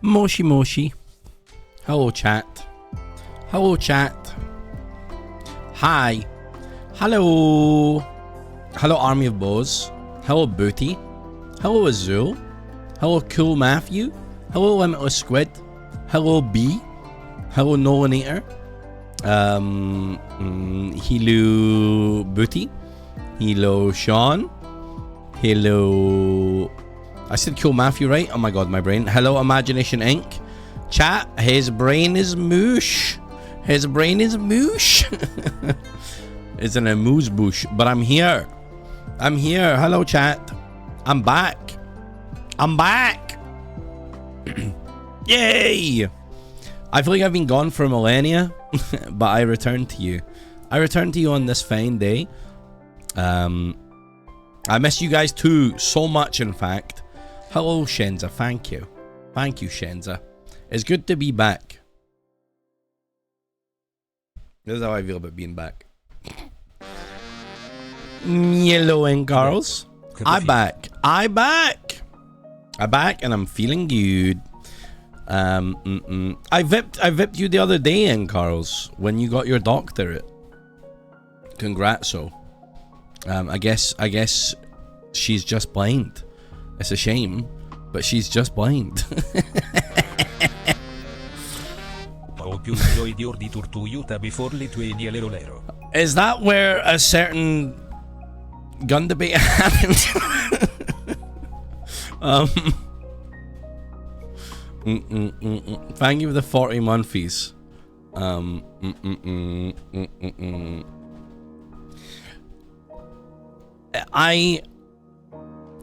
Moshi Moshi. Hello, chat. Hello, chat. Hi. Hello. Hello, Army of Bows. Hello, Booty. Hello, Azul. Hello, Cool Matthew. Hello, Limitless Squid. Hello, B. Hello, Nolanator. Hello, Booty. Hello, Sean. Hello. I said Cool Matthew, right? Oh my god, my brain. Hello, Imagination Inc. Chat, his brain is moosh. His brain is moosh. It's in a moose bush, but I'm here. I'm here. Hello, chat. I'm back. I'm back. Yay! I feel like I've been gone for millennia, but I returned to you. I returned to you on this fine day. I miss you guys too, so much in fact. Hello, Shenza. Thank you. Thank you, Shenza. It's good to be back. This is how I feel about being back. Hello, and Carls. I'm back. I'm back. I'm back, and I'm feeling good. I vipped you the other day, in Carls, when you got your doctorate. Congrats, so. I guess she's just blind. It's a shame, but she's just blind. Is that where a certain gun debate happened? Thank you for the 40 months.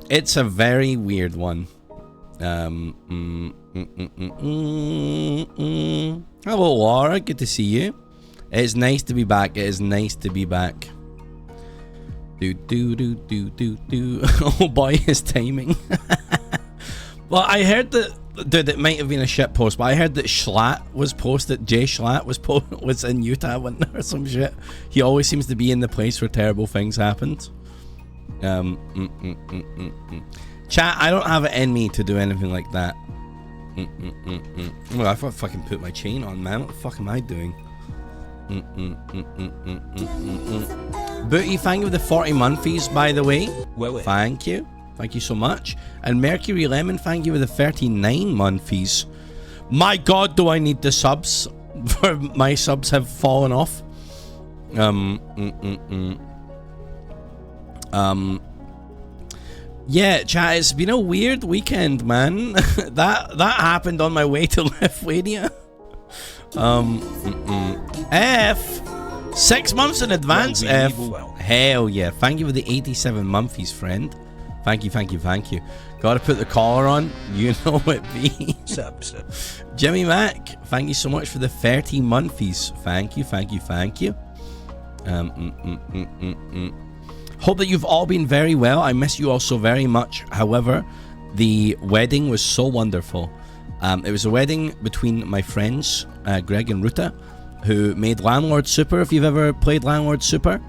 It's a very weird one. Hello, Laura. Good to see you. It's nice to be back. It is nice to be back. Oh boy, his timing. Well, I heard that, dude, it might have been a shit post, but I heard that Schlatt was posted. Jay Schlatt was in Utah or some shit. He always seems to be in the place where terrible things happened. Chat, I don't have it in me to do anything like that. Well, I fucking put my chain on, man. What the fuck am I doing? Booty, thank you for the 40 months, by the way. Thank you. Thank you so much. And Mercury Lemon, thank you for the 39 months. My god, do I need the subs? For my subs have fallen off. Yeah, chat, it's been a weird weekend, man. that happened on my way to Lithuania. F 6 months in advance. F, hell yeah. Thank you for the 87 months, friend. Thank you. Gotta put the collar on. You know it be. Subs. Jimmy Mac, thank you so much for the 30 months. Thank you. Hope that you've all been very well. I miss you all so very much. However, the wedding was so wonderful. It was a wedding between my friends, Greg and Ruta, who made Landlord Super, if you've ever played Landlord Super.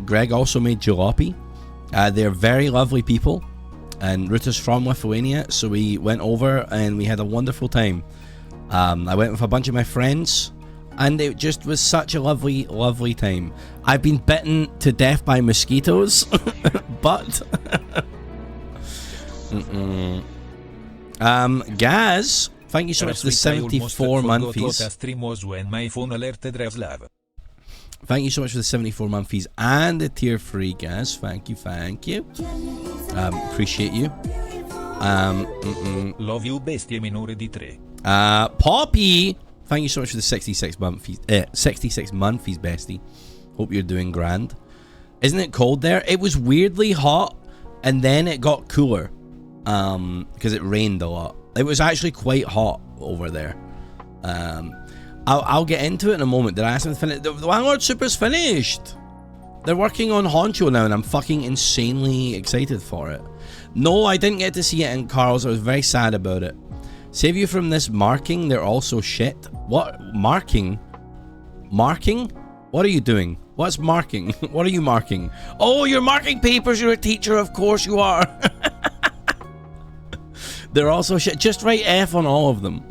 Greg also made Jalopy. They're very lovely people. And Ruta's from Lithuania, so we went over and we had a wonderful time. I went with a bunch of my friends. And it just was such a lovely, lovely time. I've been bitten to death by mosquitoes, but Gaz, thank you so much for the 74 months. Thank you so much for the 74 months and the tier 3, Gaz. Thank you. Appreciate you. Love you, bestie minore di 3. Poppy, thank you so much for the 66 months, bestie. Hope you're doing grand. Isn't it cold there? It was weirdly hot, and then it got cooler, because it rained a lot. It was actually quite hot over there. I'll get into it in a moment. Did I ask them to finish? The Landlord Super's finished. They're working on Honcho now, and I'm fucking insanely excited for it. No, I didn't get to see it in Carl's. I was very sad about it. Save you from this marking. They're also shit. What? Marking? Marking? What are you doing? What's marking? What are you marking? Oh, you're marking papers. You're a teacher. Of course you are. They're also shit. Just write F on all of them.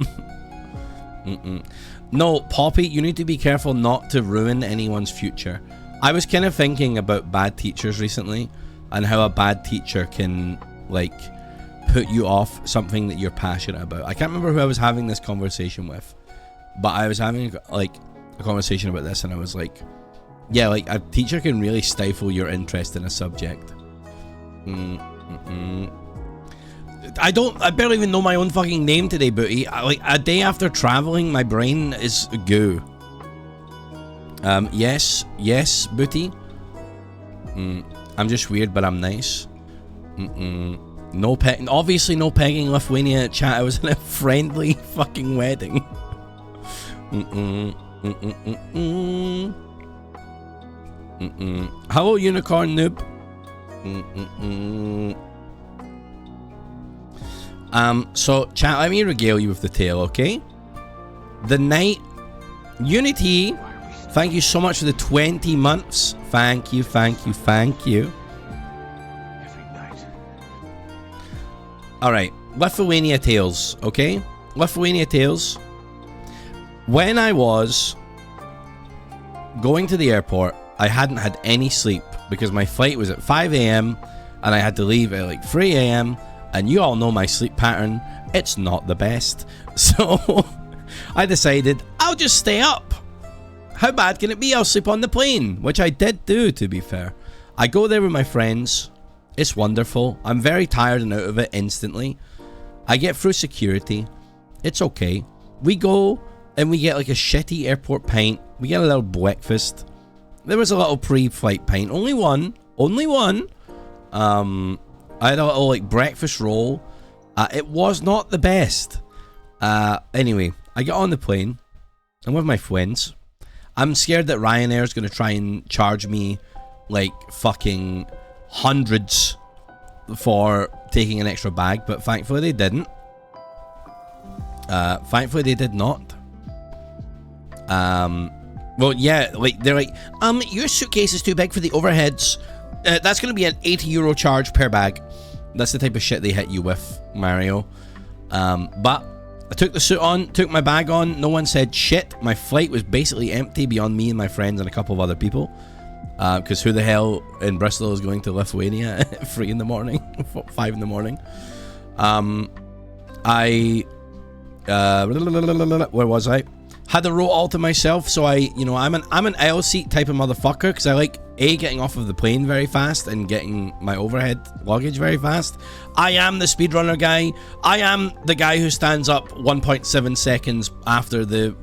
No, Poppy, you need to be careful not to ruin anyone's future. I was kind of thinking about bad teachers recently and how a bad teacher can, like, put you off something that you're passionate about. I can't remember who I was having this conversation with, but I was having, like, a conversation about this, and I was like, yeah, like, a teacher can really stifle your interest in a subject. I barely even know my own fucking name today, Booty. Like, a day after traveling, my brain is goo. Yes, Booty. I'm just weird, but I'm nice. No pegging. Obviously, no pegging Lithuania chat. I was in a friendly fucking wedding. Hello, unicorn noob. So, chat, let me regale you with the tale, okay? The night... Unity, thank you so much for the 20 months. Thank you. Alright, Lithuania Tales, okay? Lithuania Tales. When I was going to the airport, I hadn't had any sleep because my flight was at 5 a.m. and I had to leave at like 3 a.m. and you all know my sleep pattern, it's not the best. So I decided I'll just stay up. How bad can it be? I'll sleep on the plane, which I did do, to be fair. I go there with my friends. It's wonderful. I'm very tired and out of it instantly. I get through security. It's okay. We go and we get like a shitty airport pint. We get a little breakfast. There was a little pre-flight pint. Only one. I had a little like breakfast roll. It was not the best. Anyway, I get on the plane. I'm with my friends. I'm scared that Ryanair is going to try and charge me like fucking hundreds for taking an extra bag, but thankfully they didn't. Thankfully they did not. Well, yeah, like they're like, your suitcase is too big for the overheads. That's going to be an €80 charge per bag. That's the type of shit they hit you with, Mario. But I took the suit on, took my bag on. No one said shit. My flight was basically empty beyond me and my friends and a couple of other people. Because who the hell in Bristol is going to Lithuania at 3 in the morning, 5 in the morning? Where was I? Had the row all to myself, so I'm an aisle seat type of motherfucker because I like getting off of the plane very fast and getting my overhead luggage very fast. I am the speedrunner guy. I am the guy who stands up 1.7 seconds after the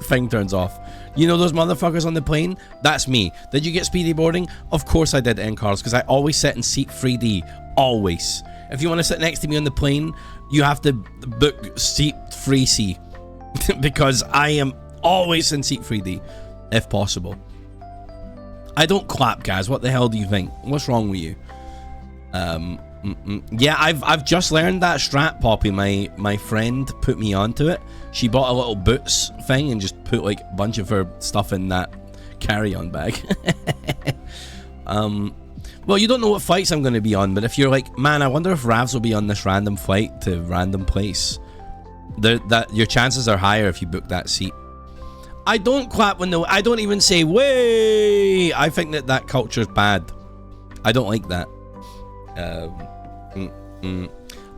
thing turns off. You know those motherfuckers on the plane? That's me. Did you get speedy boarding? Of course I did, Carlos, because I always sit in seat 3D. Always. If you want to sit next to me on the plane, you have to book seat 3C. Because I am always in seat 3D, if possible. I don't clap, guys. What the hell do you think? What's wrong with you? Yeah, I've just learned that strat, Poppy. My friend put me onto it. She bought a little boots thing and just put like a bunch of her stuff in that carry-on bag. Well, you don't know what flights I'm going to be on, but if you're like, man, I wonder if Ravs will be on this random flight to random place. That your chances are higher if you book that seat. I don't clap when I don't even say way. I think that culture's bad. I don't like that.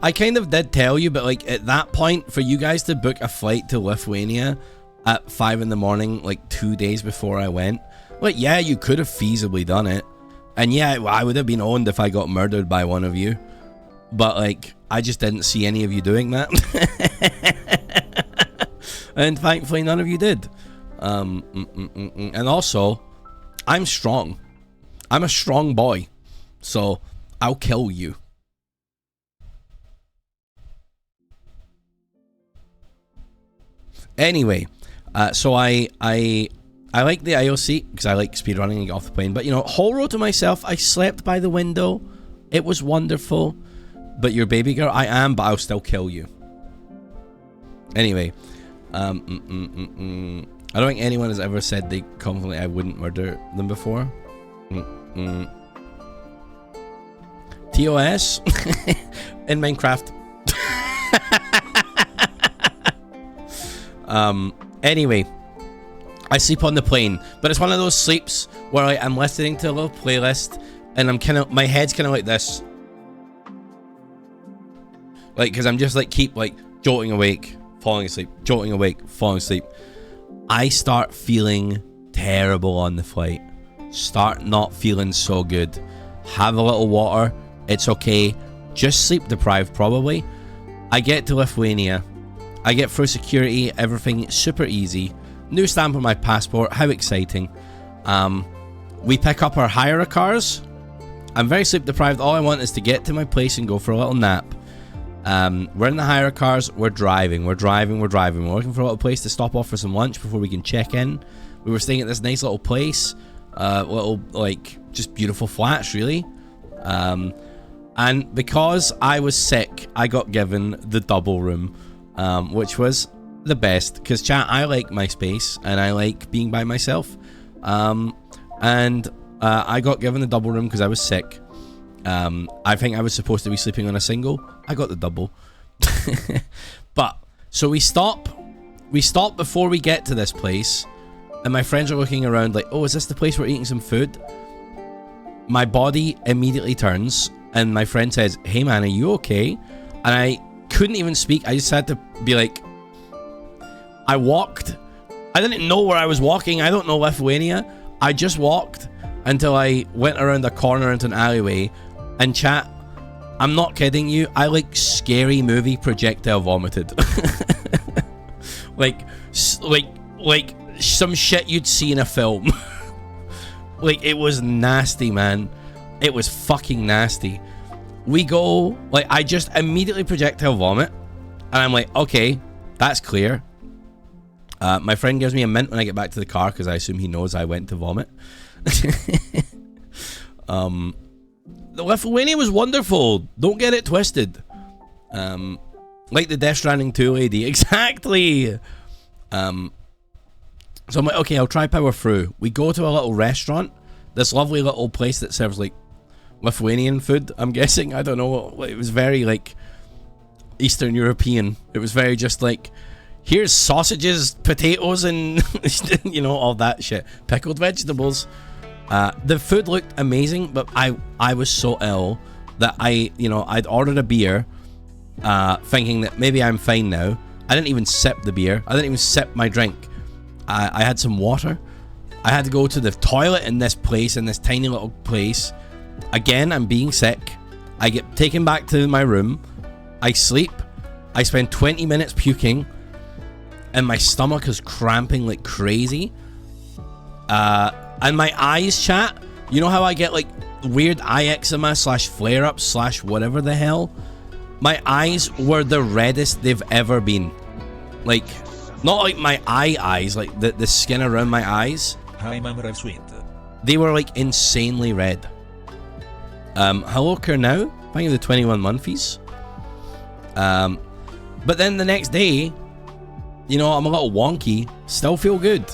I kind of did tell you, but like at that point, for you guys to book a flight to Lithuania at 5 in the morning, like 2 days before I went, like, yeah, you could have feasibly done it, and yeah, I would have been owned if I got murdered by one of you. But like, I just didn't see any of you doing that. And thankfully none of you did. And also, I'm strong. I'm a strong boy. So I'll kill you. Anyway, so I like the aisle seat because I like speedrunning and get off the plane. But you know, whole row to myself, I slept by the window. It was wonderful. But you're baby girl, I am, but I'll still kill you. Anyway, I don't think anyone has ever said they confidently I wouldn't murder them before. TOS in Minecraft. Anyway, I sleep on the plane, but it's one of those sleeps where I'm listening to a little playlist, and I'm kind of, my head's kind of like this, like, because I'm just like keep like jolting awake, falling asleep, jolting awake, falling asleep. I start feeling terrible on the flight. Start not feeling so good. Have a little water. It's okay. Just sleep deprived probably. I get to Lithuania. I get through security. Everything super easy. New stamp on my passport. How exciting. We pick up our hire cars. I'm very sleep deprived. All I want is to get to my place and go for a little nap. We're in the hire cars. We're driving. We're looking for a little place to stop off for some lunch before we can check in. We were staying at this nice little place. Little, like, just beautiful flats, really. And because I was sick, I got given the double room, which was the best. Because, chat, I like my space, and I like being by myself. I got given the double room because I was sick. I think I was supposed to be sleeping on a single. I got the double. But, so we stop before we get to this place. And my friends are looking around like, oh, is this the place we're eating some food? My body immediately turns, and my friend says, hey man, are you okay? And I couldn't even speak. I just had to be like, I walked. I didn't know where I was walking. I don't know Lithuania. I just walked until I went around a corner into an alleyway. And chat, I'm not kidding you. I like scary movie projectile vomited. like some shit you'd see in a film. Like, it was nasty, man. It was fucking nasty. We go, like, I just immediately projectile vomit, and I'm like, okay, that's clear. My friend gives me a mint when I get back to the car because I assume he knows I went to vomit. The Lithuania was wonderful. Don't get it twisted. Like the Death Stranding 2 lady. Exactly. So I'm like, okay, I'll try power through. We go to a little restaurant. This lovely little place that serves, like, Lithuanian food, I'm guessing. I don't know. It was very, like, Eastern European. It was very just, like, here's sausages, potatoes, and, you know, all that shit. Pickled vegetables. The food looked amazing, but I was so ill that I'd ordered a beer, thinking that maybe I'm fine now. I didn't even sip the beer. I didn't even sip my drink. I had some water. I had to go to the toilet in this place, in this tiny little place. Again, I'm being sick. I get taken back to my room. I sleep. I spend 20 minutes puking. And my stomach is cramping like crazy. And my eyes, chat. You know how I get like weird eye eczema / flare-ups / whatever the hell? My eyes were the reddest they've ever been. Like, not like my eyes, like the skin around my eyes. Hi, I'm Ravs. They were like insanely red. Hello, Kernow. Thank you for the 21 months. But then the next day, you know, I'm a little wonky. Still feel good.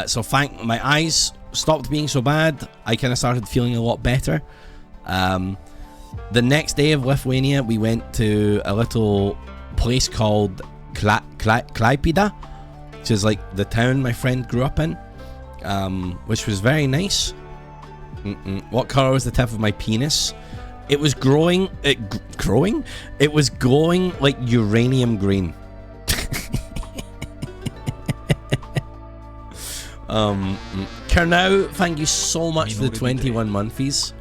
So my eyes stopped being so bad. I kind of started feeling a lot better. The next day of Lithuania, we went to a little place called Klaipėda, which is like the town my friend grew up in, which was very nice. What color was the tip of my penis? It was growing. It was glowing like uranium green. Kernow, thank you so much for the 21 months.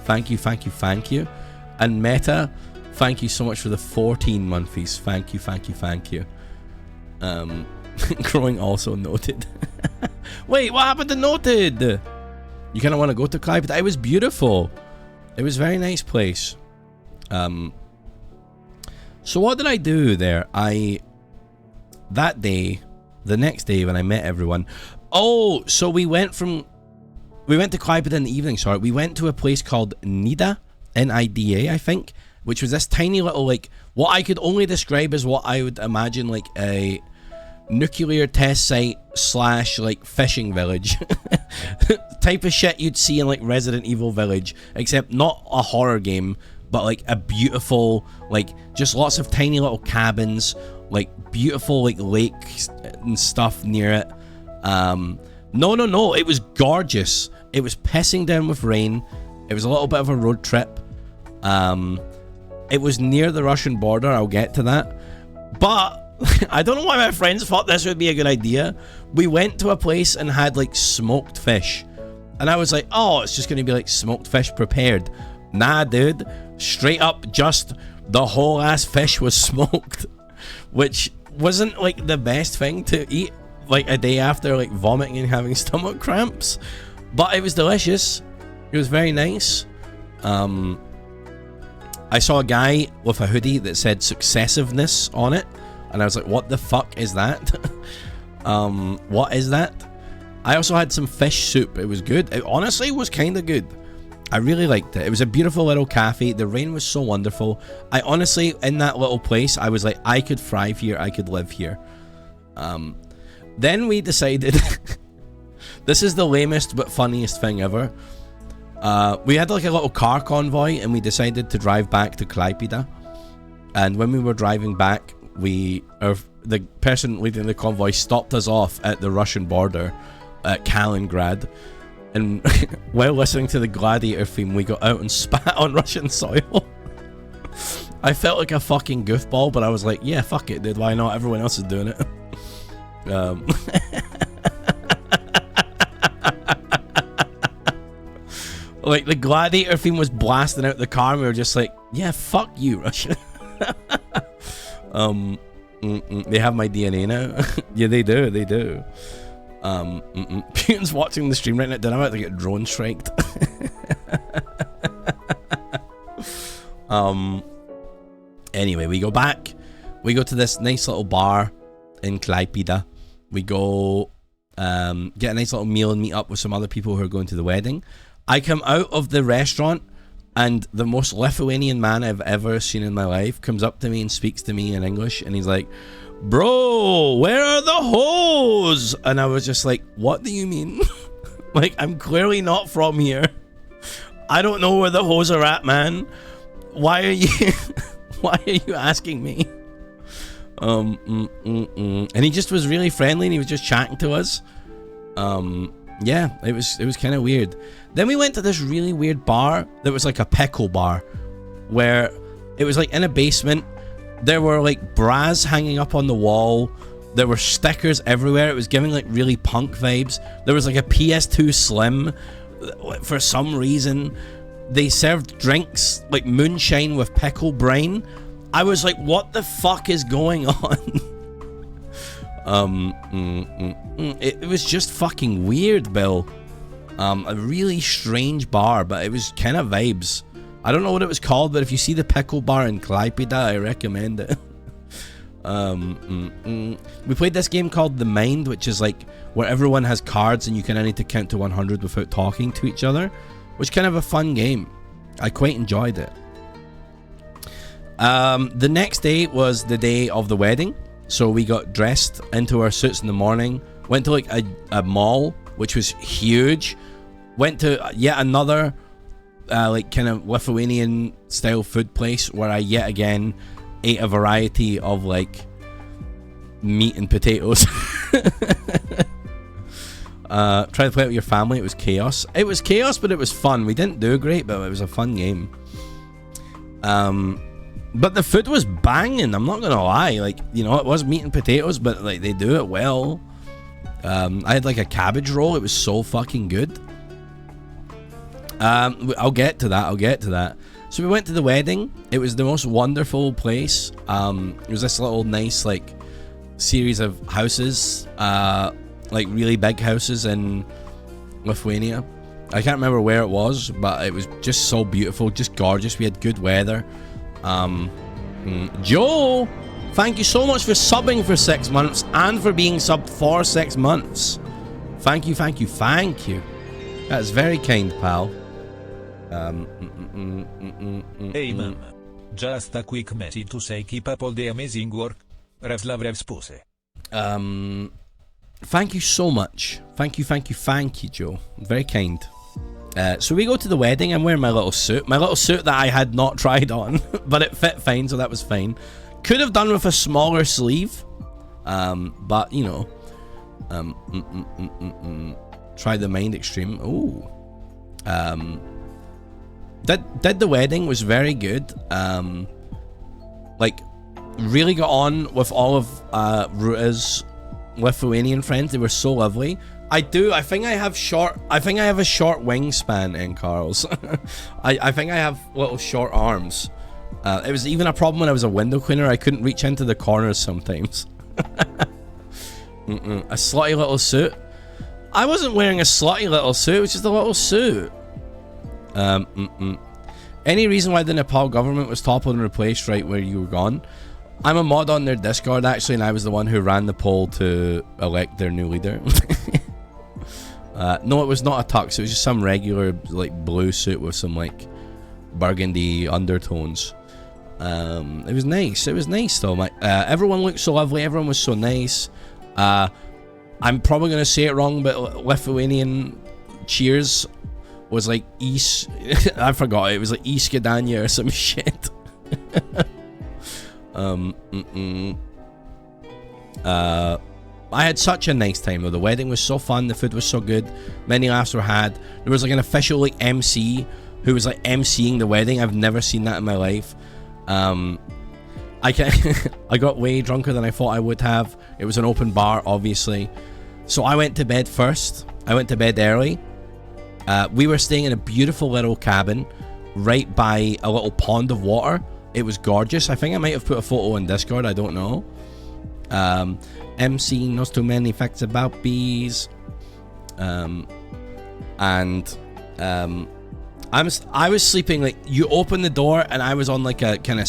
Thank you. And Meta, thank you so much for the 14 months. Thank you. Growing also noted. Wait, what happened to noted? You kind of want to go to Klaipėda? It was beautiful. It was a very nice place. So what did I do there? That day, the next day when I met everyone. Oh, so we went to Klaipėda in the evening, sorry. We went to a place called Nida, Nida, I think, which was this tiny little, like, what I could only describe as what I would imagine, like, a nuclear test site / like, fishing village. Type of shit you'd see in, like, Resident Evil Village, except not a horror game, but like a beautiful, like just lots of tiny little cabins, like beautiful like lakes and stuff near it. No, it was gorgeous. It was pissing down with rain. It was a little bit of a road trip. It was near the Russian border. I'll get to that. But I don't know why my friends thought this would be a good idea. We went to a place and had like smoked fish. And I was like, oh, it's just going to be like smoked fish prepared. Nah, dude. Straight up, just the whole ass fish was smoked. Which wasn't like the best thing to eat like a day after like vomiting and having stomach cramps. But it was delicious. It was very nice. I saw a guy with a hoodie that said successiveness on it. And I was like, what the fuck is that? What is that? I also had some fish soup. It was good. It honestly was kind of good. I really liked it. It was a beautiful little cafe. The rain was so wonderful. I honestly, in that little place, I was like, I could thrive here. I could live here. Then we decided, this is the lamest but funniest thing ever. We had like a little car convoy and we decided to drive back to Klaipėda. And when we were driving back, the person leading the convoy stopped us off at the Russian border at Kaliningrad. And while listening to the Gladiator theme, we got out and spat on Russian soil. I felt like a fucking goofball, but I was like, yeah, fuck it, dude. Why not? Everyone else is doing it. Like, the Gladiator theme was blasting out the car, and we were just like, yeah, fuck you, Russia. They have my DNA now. Yeah, they do. Putin's watching the stream right now. Then I'm about to get drone striked. Anyway, we go back. We go to this nice little bar in Klaipėda. We go get a nice little meal and meet up with some other people who are going to the wedding. I come out of the restaurant and the most Lithuanian man I've ever seen in my life comes up to me and speaks to me in English, and he's like, bro, where are the hoes? And I was just like, what do you mean? Like, I'm clearly not from here. I don't know where the hoes are at, man. Why are you asking me? And he just was really friendly and he was just chatting to us. Yeah, it was kind of weird. Then we went to this really weird bar that was like a pickle bar, where it was like in a basement. There were like bras hanging up on the wall. There were stickers everywhere. It was giving like really punk vibes. There was like a PS2 Slim. For some reason, they served drinks like moonshine with pickle brine. I was like, what the fuck is going on? It was just fucking weird, Bill. A really strange bar, but it was kind of vibes. I don't know what it was called, but if you see the pickle bar in Klaipėda, I recommend it. We played this game called The Mind, which is like where everyone has cards and you kind of need to count to 100 without talking to each other, which is kind of a fun game. I quite enjoyed it. The next day was the day of the wedding, so we got dressed into our suits in the morning, went to like a mall, which was huge, went to yet another like kind of Lithuanian style food place where I yet again ate a variety of like meat and potatoes. Try to play it with your family. It was chaos. It was chaos, but it was fun. We didn't do great, but it was a fun game. But the food was banging, I'm not gonna lie. Like, you know, it was meat and potatoes, but like they do it well. I had like a cabbage roll. It was so fucking good. I'll get to that. So we went to the wedding. It was the most wonderful place. It was this little nice like series of houses, like really big houses in Lithuania. I can't remember where it was, but it was just so beautiful, just gorgeous. We had good weather. Joe, thank you so much for subbing for 6 months and for being subbed for 6 months. Thank you. That's very kind, pal. Hey man, just a quick message to say keep up all the amazing work. Ravs love Ravs pose. Thank you so much. Thank you, Joe. Very kind. So we go to the wedding. I'm wearing my little suit that I had not tried on, but it fit fine, so that was fine. Could have done with a smaller sleeve, but you know, try the Mind Extreme. Ooh, did the wedding, was very good. Like, really got on with all of Ruta's Lithuanian friends. They were so lovely. I think I have a short wingspan in Carl's. I think I have little short arms. It was even a problem when I was a window cleaner. I couldn't reach into the corners sometimes. A slutty little suit. I wasn't wearing a slutty little suit. It was just a little suit. Any reason why the Nepal government was toppled and replaced right where you were gone? I'm a mod on their Discord actually, and I was the one who ran the poll to elect their new leader. No, it was not a tux. It was just some regular like blue suit with some like burgundy undertones. It was nice. It was nice though. Everyone looked so lovely. Everyone was so nice. I'm probably gonna say it wrong, but Lithuanian cheers was like East. I forgot. It was like East Skidania or some shit. I had such a nice time though. The wedding was so fun. The food was so good. Many laughs were had. There was like an official like MC who was like MCing the wedding. I've never seen that in my life. I got way drunker than I thought I would have. It was an open bar, obviously. So I went to bed first. I went to bed early. We were staying in a beautiful little cabin right by a little pond of water. It was gorgeous. I think I might have put a photo in Discord. I don't know. MC knows too many facts about bees. I was sleeping like, you open the door and I was on like a kind of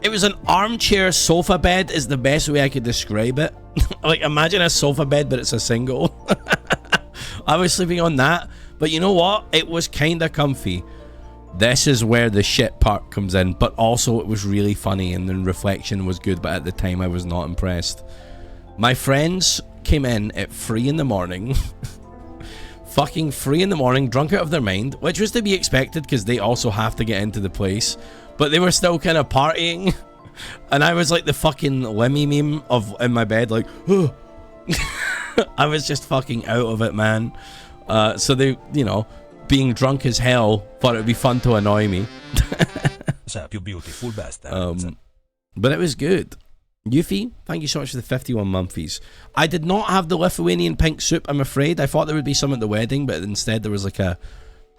it was an armchair sofa bed is the best way I could describe it. Like, imagine a sofa bed but it's a single. I was sleeping on that, but you know what, it was kind of comfy. This is where the shit part comes in, but also it was really funny and the reflection was good, but at the time I was not impressed. My friends came in at 3 in the morning. Fucking 3 in the morning, drunk out of their mind, which was to be expected because they also have to get into the place, but they were still kind of partying. And I was like the fucking Lemmy meme in my bed, like, oh. I was just fucking out of it, man. So they, you know, being drunk as hell, thought it would be fun to annoy me. You beautiful bastard. But it was good. Yuffie, thank you so much for the 51 monthlies. I did not have the Lithuanian pink soup, I'm afraid. I thought there would be some at the wedding, but instead there was like a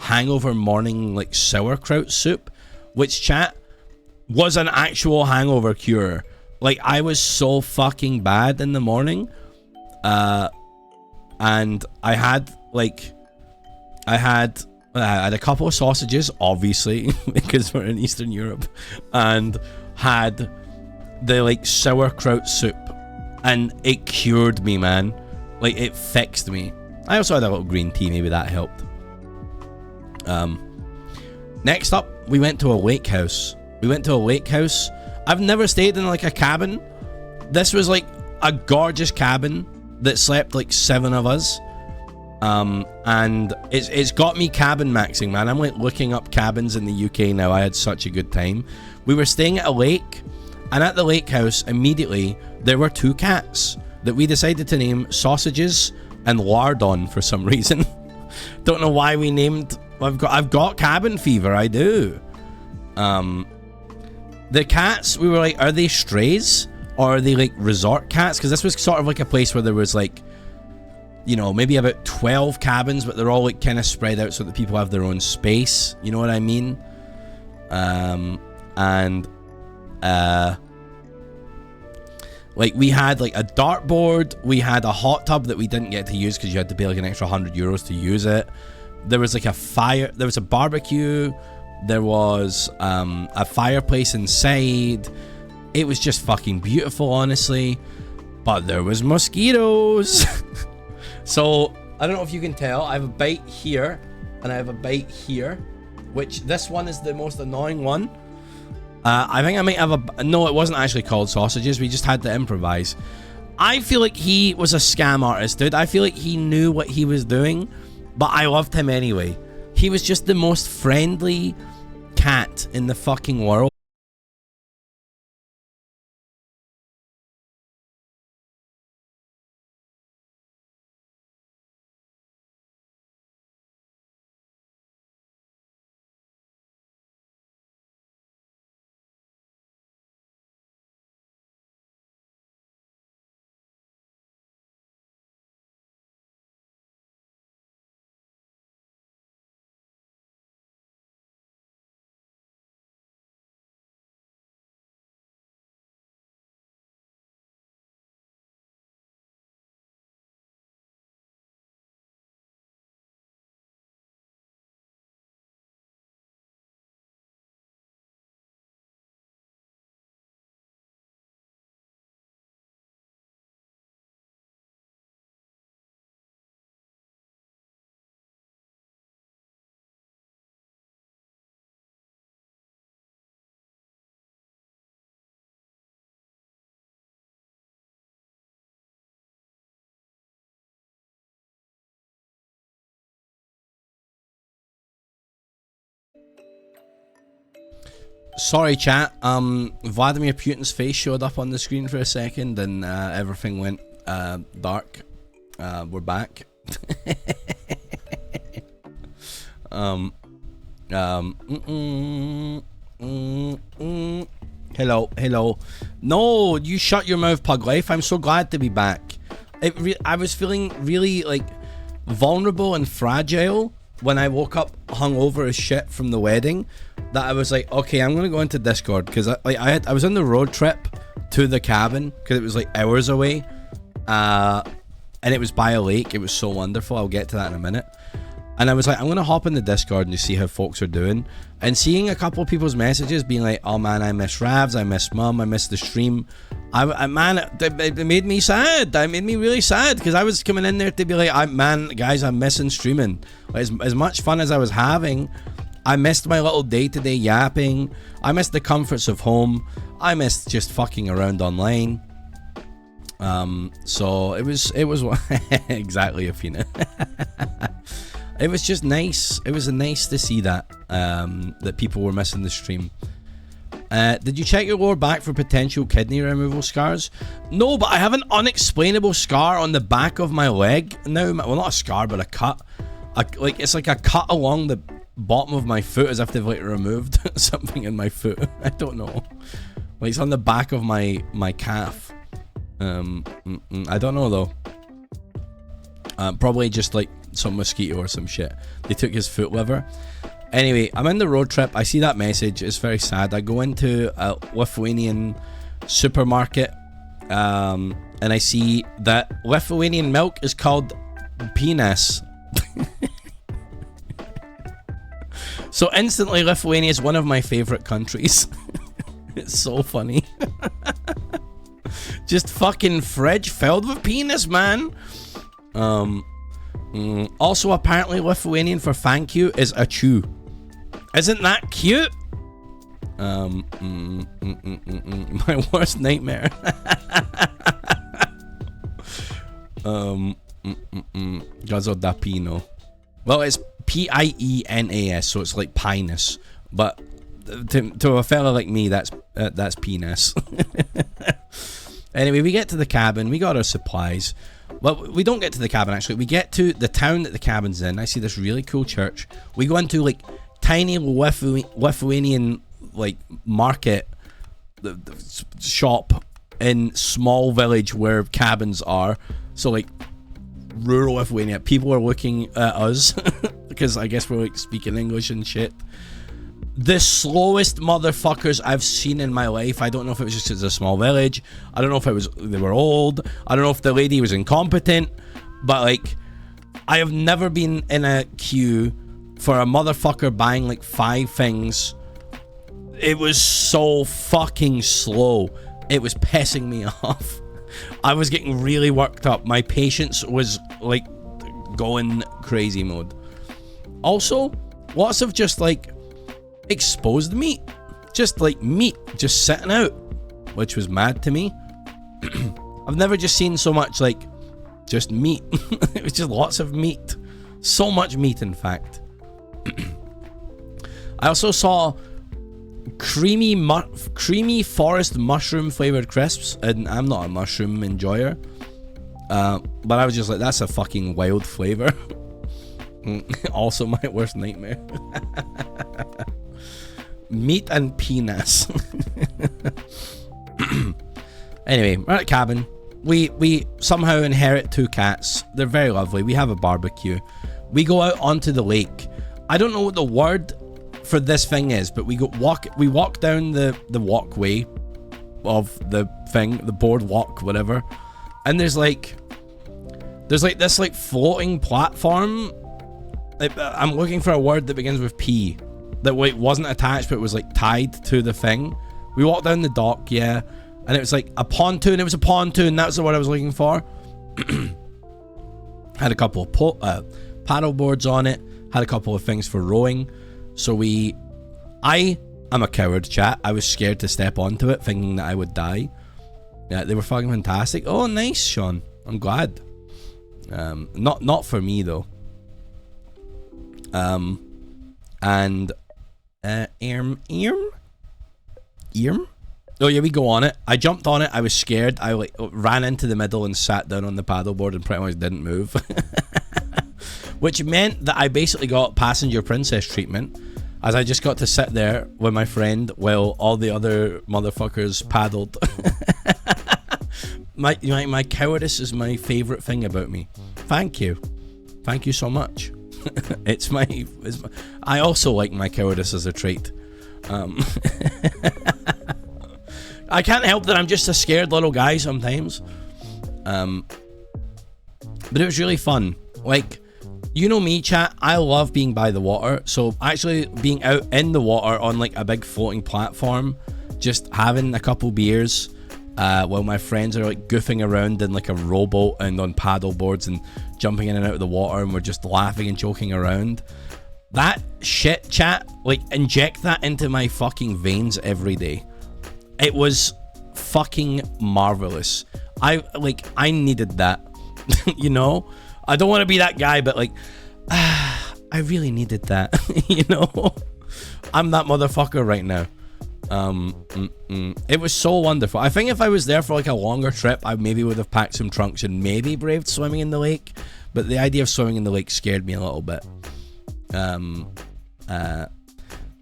hangover morning like sauerkraut soup, which, chat, was an actual hangover cure. Like, I was so fucking bad in the morning. And I had a couple of sausages, obviously, because we're in Eastern Europe, and had the like sauerkraut soup, and it cured me, man. Like, it fixed me. I also had a little green tea, maybe that helped. Next up, we went to a lake house. I've never stayed in like a cabin. This was like a gorgeous cabin that slept like 7 of us. And it's got me cabin maxing, man. I'm like looking up cabins in the UK now. I had such a good time. We were staying at a lake, and at the lake house immediately there were 2 cats that we decided to name Sausages and Lardon for some reason. Don't know why we named. I've got cabin fever. I do. The cats, we were like, are they strays or are they like resort cats? Because this was sort of like a place where there was like, you know, maybe about 12 cabins, but they're all like kind of spread out so that people have their own space. You know what I mean? Like, we had like a dartboard, we had a hot tub that we didn't get to use because you had to pay like an extra €100 to use it. There was like a fire, there was a barbecue, there was a fireplace inside. It was just fucking beautiful, honestly, but there was mosquitoes. So I don't know if you can tell, I have a bite here and I have a bite here, which this one is the most annoying one. I think I might have a... No, it wasn't actually called Sausages. We just had to improvise. I feel like he was a scam artist, dude. I feel like he knew what he was doing, but I loved him anyway. He was just the most friendly cat in the fucking world. Sorry, chat. Vladimir Putin's face showed up on the screen for a second, and everything went dark. We're back. Hello. No, you shut your mouth, Pug Life. I'm so glad to be back. I was feeling really like vulnerable and fragile when I woke up hungover as shit from the wedding, that I was like, okay, I'm gonna go into Discord, because I was on the road trip to the cabin because it was like hours away, and it was by a lake. It was so wonderful. I'll get to that in a minute. And I was like, I'm gonna hop in the Discord and just see how folks are doing. And seeing a couple of people's messages being like, oh man, I miss Ravs, I miss Mum, I miss the stream. It made me sad. It made me really sad, because I was coming in there to be like, guys, I'm missing streaming. Like, as much fun as I was having, I missed my little day-to-day yapping. I missed the comforts of home. I missed just fucking around online. So it was exactly, Athena. It was just nice. It was nice to see that that people were missing the stream. Did you check your lower back for potential kidney removal scars? No, but I have an unexplainable scar on the back of my leg now. Well, not a scar, but a cut. It's like a cut along the bottom of my foot, as if they've like removed something in my foot. I don't know. Like, it's on the back of my calf. I don't know though. Probably just like some mosquito or some shit. They took his foot liver. Anyway, I'm in the road trip. I see that message. It's very sad. I go into a Lithuanian supermarket, and I see that Lithuanian milk is called penis. So instantly, Lithuania is one of my favorite countries. It's so funny. Just fucking fridge filled with penis, man. Also, apparently Lithuanian for thank you is a chew. Isn't that cute? My worst nightmare. Gazodapino. Well, it's P-I-E-N-A-S, so it's like pinus. But to a fella like me, that's penis. Anyway, we get to the cabin. We got our supplies. Well, we don't get to the cabin, actually. We get to the town that the cabin's in. I see this really cool church. We go into, like, tiny Lithuanian, like, market shop in small village where cabins are. So, like, rural Lithuania. People are looking at us because I guess we're, like, speaking English and shit. The slowest motherfuckers I've seen in my life. I don't know if it was just 'cause it's a small village. I don't know if they were old. I don't know if the lady was incompetent. But like, I have never been in a queue for a motherfucker buying like 5 things. It was so fucking slow. It was pissing me off. I was getting really worked up. My patience was like going crazy mode. Also, lots of just like exposed meat, just like meat just sitting out, which was mad to me. I've never just seen so much like just meat. It was just lots of meat, so much meat in fact. I also saw creamy forest mushroom flavored crisps, and I'm not a mushroom enjoyer, but I was just like, that's a fucking wild flavor. Also my worst nightmare. Meat and penis. Anyway, we're at the cabin. We somehow inherit 2 cats. They're very lovely. We have a barbecue. We go out onto the lake. I don't know what the word for this thing is, but we walk down the walkway of the thing, the boardwalk, whatever. And there's like this like floating platform. I'm looking for a word that begins with P. That like wasn't attached, but was like tied to the thing. We walked down the dock, yeah, and it was like a pontoon. It was a pontoon. That's the word I was looking for. Had a couple of paddle boards on it. Had a couple of things for rowing. So I'm a coward, chat. I was scared to step onto it, thinking that I would die. Yeah, they were fucking fantastic. Oh, nice, Sean. I'm glad. Not for me though. And oh yeah, we go on it. I jumped on it. I was scared. I like ran into the middle and sat down on the paddleboard and pretty much didn't move. Which meant that I basically got passenger princess treatment, as I just got to sit there with my friend while all the other motherfuckers paddled. My cowardice is my favorite thing about me. Thank you so much. It's my I also like my cowardice as a trait. I can't help that I'm just a scared little guy sometimes. But it was really fun. Like, you know me, chat, I love being by the water. So actually being out in the water on like a big floating platform, just having a couple beers, while my friends are like goofing around in like a rowboat and on paddle boards and jumping in and out of the water, and we're just laughing and joking around. That shit, chat, like inject that into my fucking veins every day. It was fucking marvelous. I needed that. You know, I don't want to be that guy, but like, I really needed that. You know, I'm that motherfucker right now. It was so wonderful. I think if I was there for like a longer trip, I maybe would have packed some trunks and maybe braved swimming in the lake, but the idea of swimming in the lake scared me a little bit.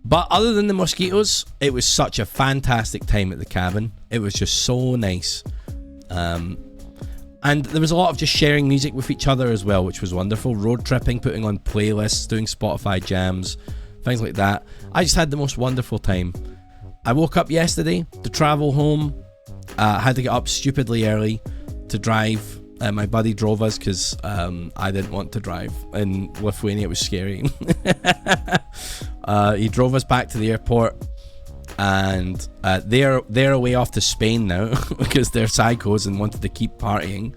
But other than the mosquitoes, it was such a fantastic time at the cabin. It was just so nice. And there was a lot of just sharing music with each other as well, which was wonderful. Road tripping, putting on playlists, doing Spotify jams, things like that. I just had the most wonderful time. I woke up yesterday to travel home. Had to get up stupidly early to drive. My buddy drove us because I didn't want to drive. In Lithuania, it was scary. He drove us back to the airport, and they're away off to Spain now because they're psychos and wanted to keep partying.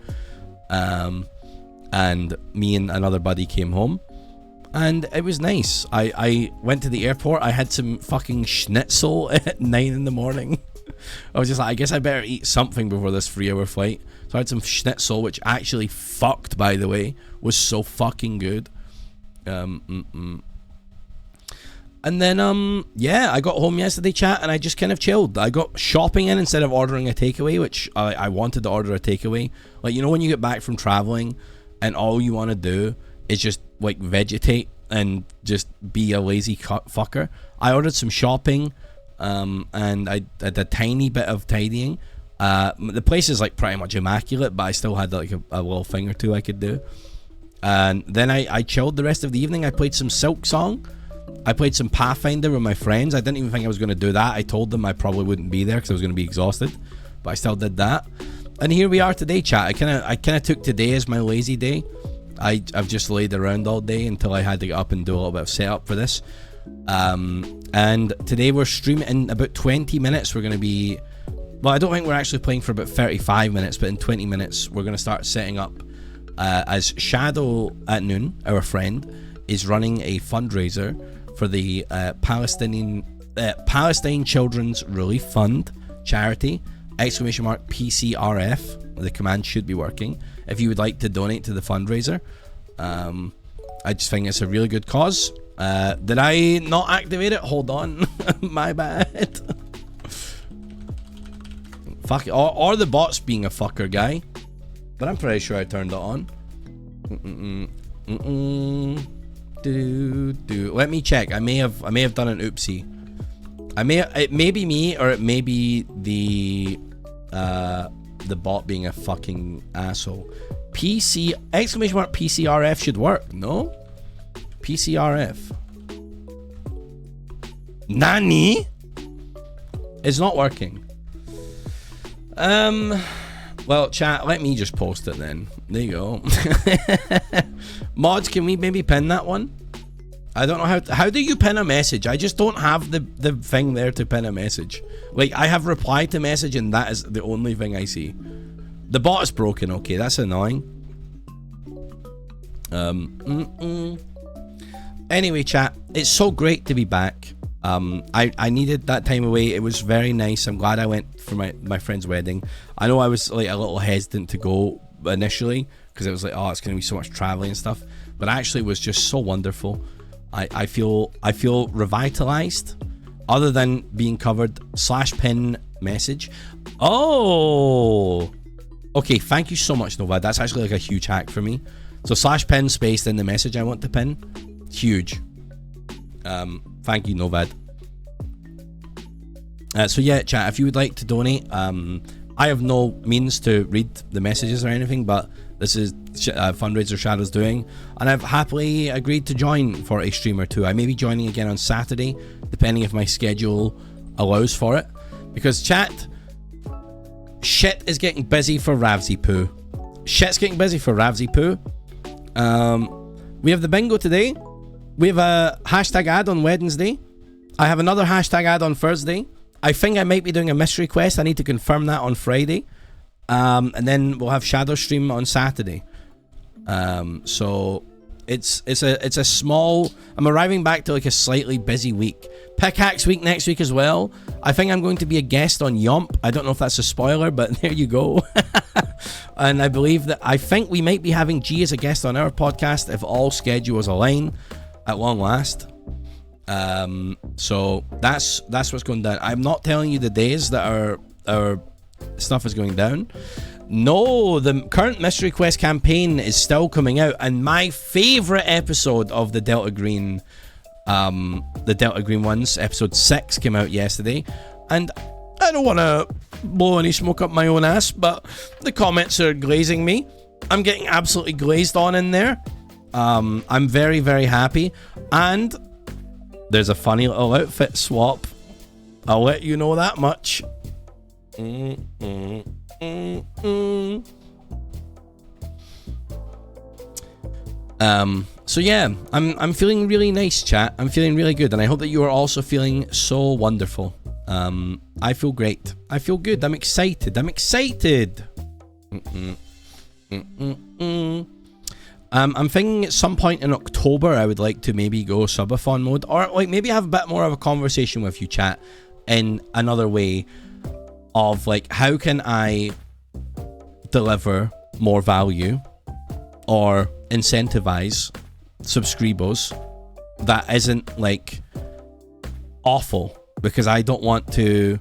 And me and another buddy came home, and it was nice. I went to the airport. I had some fucking schnitzel at 9 in the morning. I was just like, I guess I better eat something before this 3-hour flight. So I had some schnitzel, which actually fucked, by the way, was so fucking good. And then, yeah, I got home yesterday, chat, and I just kind of chilled. I got shopping in instead of ordering a takeaway, which I wanted to order a takeaway. Like, you know when you get back from traveling and all you want to do is just, like, vegetate and just be a lazy fucker? I ordered some shopping, and I did a tiny bit of tidying. The place is, like, pretty much immaculate, but I still had, like, a little thing or two I could do. And then I chilled the rest of the evening. I played some Silk Song. I played some Pathfinder with my friends. I didn't even think I was going to do that. I told them I probably wouldn't be there because I was going to be exhausted, but I still did that. And here we are today, chat. I kind of took today as my lazy day. I've just laid around all day until I had to get up and do a little bit of setup for this. And today we're streaming in about 20 minutes. We're going to be, well, I don't think we're actually playing for about 35 minutes, but in 20 minutes we're going to start setting up, as Shadow at Noon, our friend, is running a fundraiser for the Palestine Children's Relief Fund charity, !PCRF. The command should be working. If you would like to donate to the fundraiser, I just think it's a really good cause, Did I not activate it? Hold on. My bad. Fuck it. Or the bot's being a fucker, guy. But I'm pretty sure I turned it on. Let me check. I may have done an oopsie. It may be me, or it may be the bot being a fucking asshole. Exclamation mark PCRF should work, no? PCRF. Nani? It's not working. Well, chat, let me just post it then. There you go. Mods, can we maybe pin that one? I don't know how do you pin a message? I just don't have the thing there to pin a message. Like, I have reply to message and that is the only thing I see. The bot is broken, okay, that's annoying. Anyway, chat, it's so great to be back. I needed that time away. It was very nice. I'm glad I went for my friend's wedding. I know I was like a little hesitant to go initially because it was like, oh, it's going to be so much traveling and stuff. But actually, it was just so wonderful. I feel revitalized. Other than being covered /pin message. Oh, okay. Thank you so much, Nova. That's actually like a huge hack for me. So /pin space then the message I want to pin. Huge. Thank you, Novad. So yeah, chat, if you would like to donate, I have no means to read the messages or anything, but this is fundraiser Shadow's doing, and I've happily agreed to join for a stream or two. I may be joining again on Saturday, depending if my schedule allows for it, because chat, shit is getting busy for Ravsy Poo. Shit's getting busy for Ravsy Poo. We have the bingo today. We have a hashtag ad on Wednesday. I have another hashtag ad on Thursday. I think I might be doing a mystery quest. I need to confirm that on Friday. And then we'll have Shadow Stream on Saturday. So it's a small... I'm arriving back to like a slightly busy week. Pickaxe week next week as well. I think I'm going to be a guest on Yomp. I don't know if that's a spoiler, but there you go. And I think we might be having G as a guest on our podcast if all schedules align. At long last. So that's what's going down. I'm not telling you the days that our stuff is going down. No, the current Mystery Quest campaign is still coming out, and my favorite episode of the Delta Green ones, episode 6, came out yesterday, and I don't want to blow any smoke up my own ass, but the comments are glazing me. I'm getting absolutely glazed on in there. I'm very, very happy, and there's a funny little outfit swap. I'll let you know that much. So yeah, I'm feeling really nice, chat. I'm feeling really good, and I hope that you are also feeling so wonderful. I feel great. I feel good. I'm excited. I'm thinking at some point in October I would like to maybe go subathon mode, or like maybe have a bit more of a conversation with you, chat, in another way of like, how can I deliver more value or incentivize subscribers that isn't like awful, because I don't want to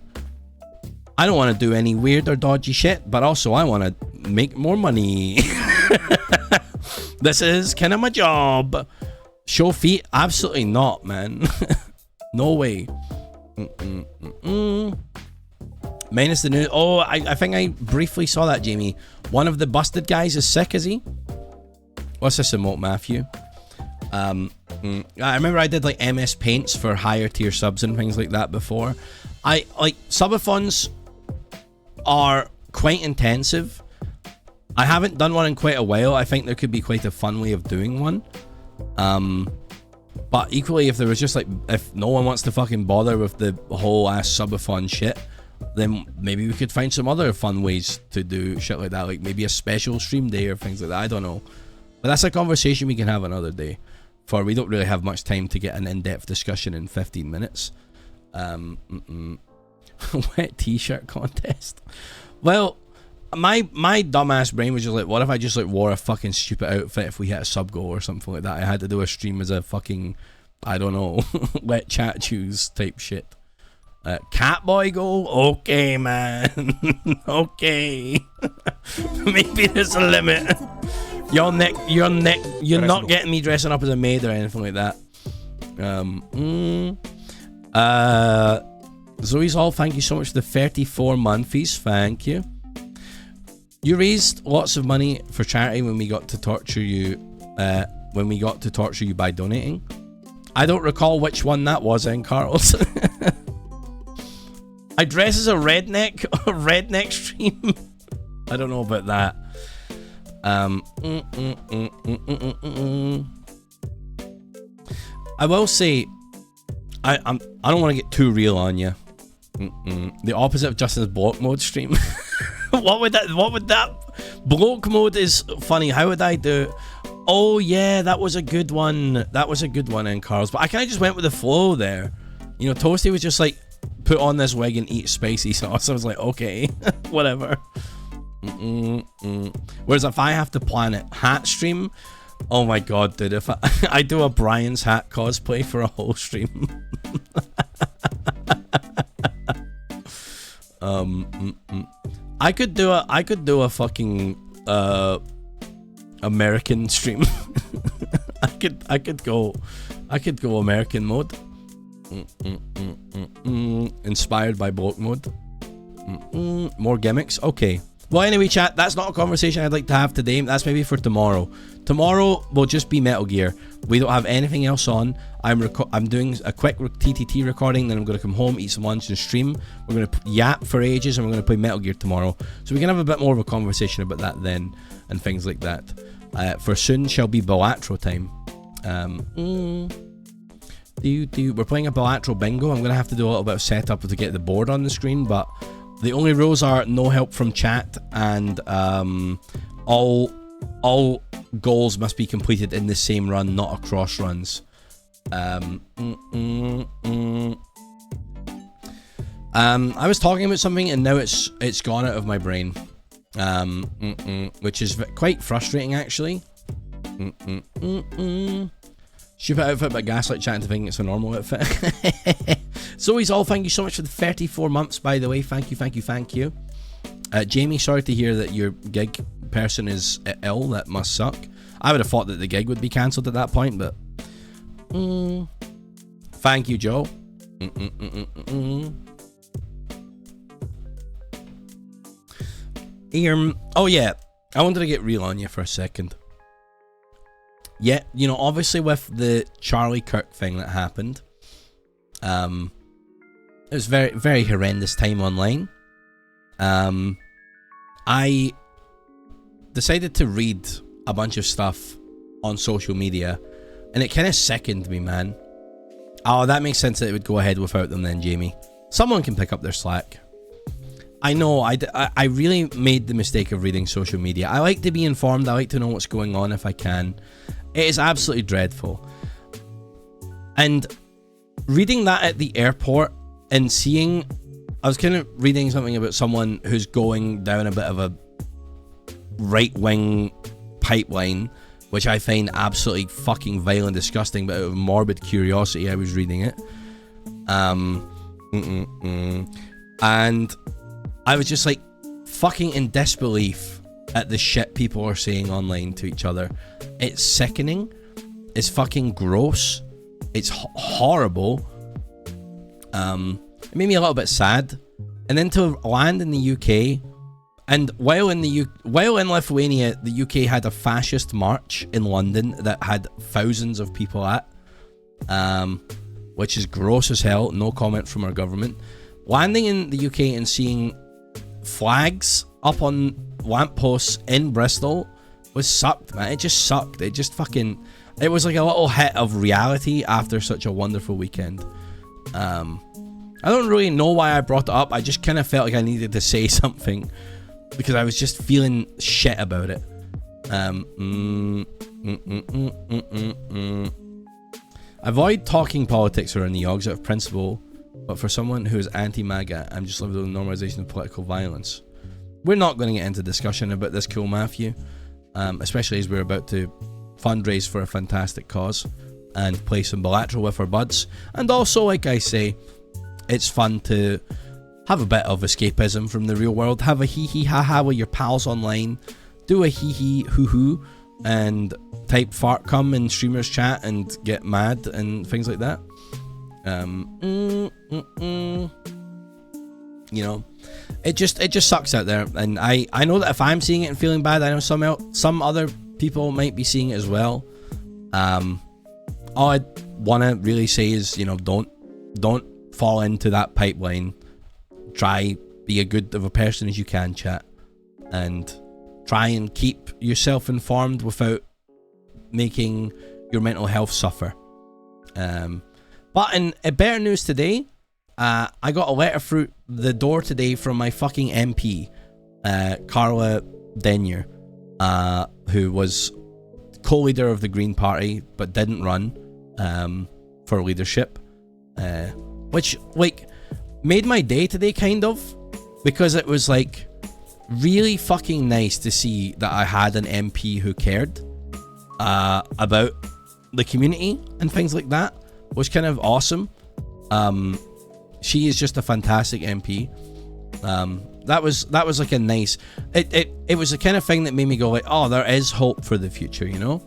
do any weird or dodgy shit, but also I want to make more money. This is kind of my job. Show feet? Absolutely not, man. No way. Minus the new... Oh, I think I briefly saw that, Jamie. One of the busted guys is sick, is he? What's this emote, Matthew? I remember I did like MS Paints for higher tier subs and things like that before. Subathons are quite intensive. I haven't done one in quite a while. I think there could be quite a fun way of doing one. But equally, if there was just like, if no one wants to fucking bother with the whole ass subathon shit, then maybe we could find some other fun ways to do shit like that. Like maybe a special stream day or things like that. I don't know. But that's a conversation we can have another day. For we don't really have much time to get an in-depth discussion in 15 minutes. Wet t-shirt contest. Well, my dumbass brain was just like, what if I just like wore a fucking stupid outfit if we hit a sub goal or something like that? I had to do a stream as a fucking I don't know. Let chat choose type shit. Catboy goal? Okay, man. Okay. Maybe there's a limit. You're not getting me dressing up as a maid or anything like that. Zoe's Hall, thank you so much for the 34 months. Thank you. You raised lots of money for charity when we got to torture you. When we got to torture you by donating. I don't recall which one that was, Carlos. I dress as a redneck. A redneck stream. I don't know about that. I will say, I don't want to get too real on you. The opposite of Justin's block mode stream. What would that block mode is funny. How would I do? Oh yeah, that was a good one. That was a good one in Carl's. But I kind of just went with the flow there. You know, Toasty was just like, put on this wig and eat spicy sauce. I was like, okay, whatever. Whereas if I have to plan it, hat stream, oh my god, dude, if I do a Brian's hat cosplay for a whole stream. I could do a fucking American stream. I could go American mode. Inspired by block mode. More gimmicks. Okay. Well, anyway, chat, that's not a conversation I'd like to have today. That's maybe for tomorrow. Tomorrow will just be Metal Gear. We don't have anything else on. I'm doing a quick TTT recording, then I'm going to come home, eat some lunch, and stream. We're going to yap for ages, and we're going to play Metal Gear tomorrow. So we can have a bit more of a conversation about that then, and things like that. For soon shall be Balatro time. We're playing a Balatro bingo. I'm going to have to do a little bit of setup to get the board on the screen, but the only rules are no help from chat, and all goals must be completed in the same run, not across runs. I was talking about something and now it's gone out of my brain, which is quite frustrating actually. Stupid outfit, but gaslight chatting to think it's a normal outfit. Zoe's All, thank you so much for the 34 months, by the way. Thank you. Jamie, sorry to hear that your gig person is ill. That must suck. I would have thought that the gig would be cancelled at that point, but thank you, Joe. Oh yeah, I wanted to get real on you for a second. Yeah, you know, obviously with the Charlie Kirk thing that happened, it was very, very horrendous time online. I decided to read a bunch of stuff on social media, and it kind of sickened me, man. Oh, that makes sense that it would go ahead without them then, Jamie. Someone can pick up their slack. I know, I really made the mistake of reading social media. I like to be informed, I like to know what's going on if I can. It is absolutely dreadful. And reading that at the airport and seeing, I was kind of reading something about someone who's going down a bit of a right-wing pipeline, which I find absolutely fucking vile and disgusting, but out of morbid curiosity I was reading it. And I was just like fucking in disbelief at the shit people are saying online to each other. It's sickening. It's fucking gross. It's horrible. It made me a little bit sad. And then to land in the UK, and while in Lithuania, the UK had a fascist march in London that had thousands of people at, which is gross as hell. No comment from our government. Landing in the UK and seeing flags up on lampposts in Bristol was sucked, man. It just sucked. It just fucking, it was like a little hit of reality after such a wonderful weekend. I don't really know why I brought it up. I just kind of felt like I needed to say something because I was just feeling shit about it. Avoid talking politics around the Yogs out of principle, but for someone who is anti-MAGA, I'm just living with the normalization of political violence. We're not going to get into discussion about this, Cool Matthew, especially as we're about to fundraise for a fantastic cause. and play some bilateral with our buds. And also, like I say, it's fun to have a bit of escapism from the real world. Have a hee-hee ha-ha with your pals online. Do a hee-hee hoo-hoo and type fart cum in streamers chat and get mad and things like that. You know, it just sucks out there, and I know that if I'm seeing it and feeling bad, I know some other people might be seeing it as well. All I want to really say is, you know, don't fall into that pipeline. Try be a good of a person as you can, chat, and try and keep yourself informed without making your mental health suffer. But in better news today, I got a letter through the door today from my fucking MP, Carla Denyer, who was co-leader of the Green Party but didn't run for leadership, which like made my day today, kind of, because it was like really fucking nice to see that I had an MP who cared about the community and things like that. It was kind of awesome. She is just a fantastic MP. That was like a nice. It was the kind of thing that made me go like, oh, there is hope for the future, you know.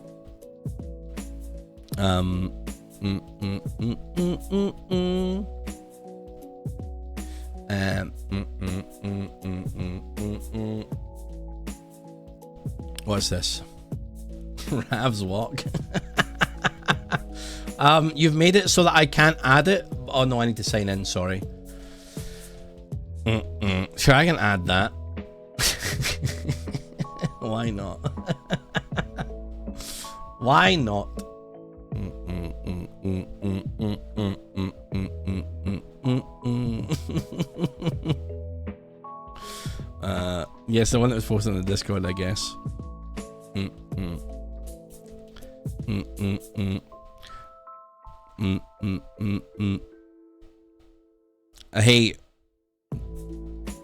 What's this? Ravs walk. You've made it so that I can't add it. Oh no, I need to sign in. Sorry. Sure, I can add that. Why not? Why not? Yes, the one that was posted on the Discord, I guess. Hey,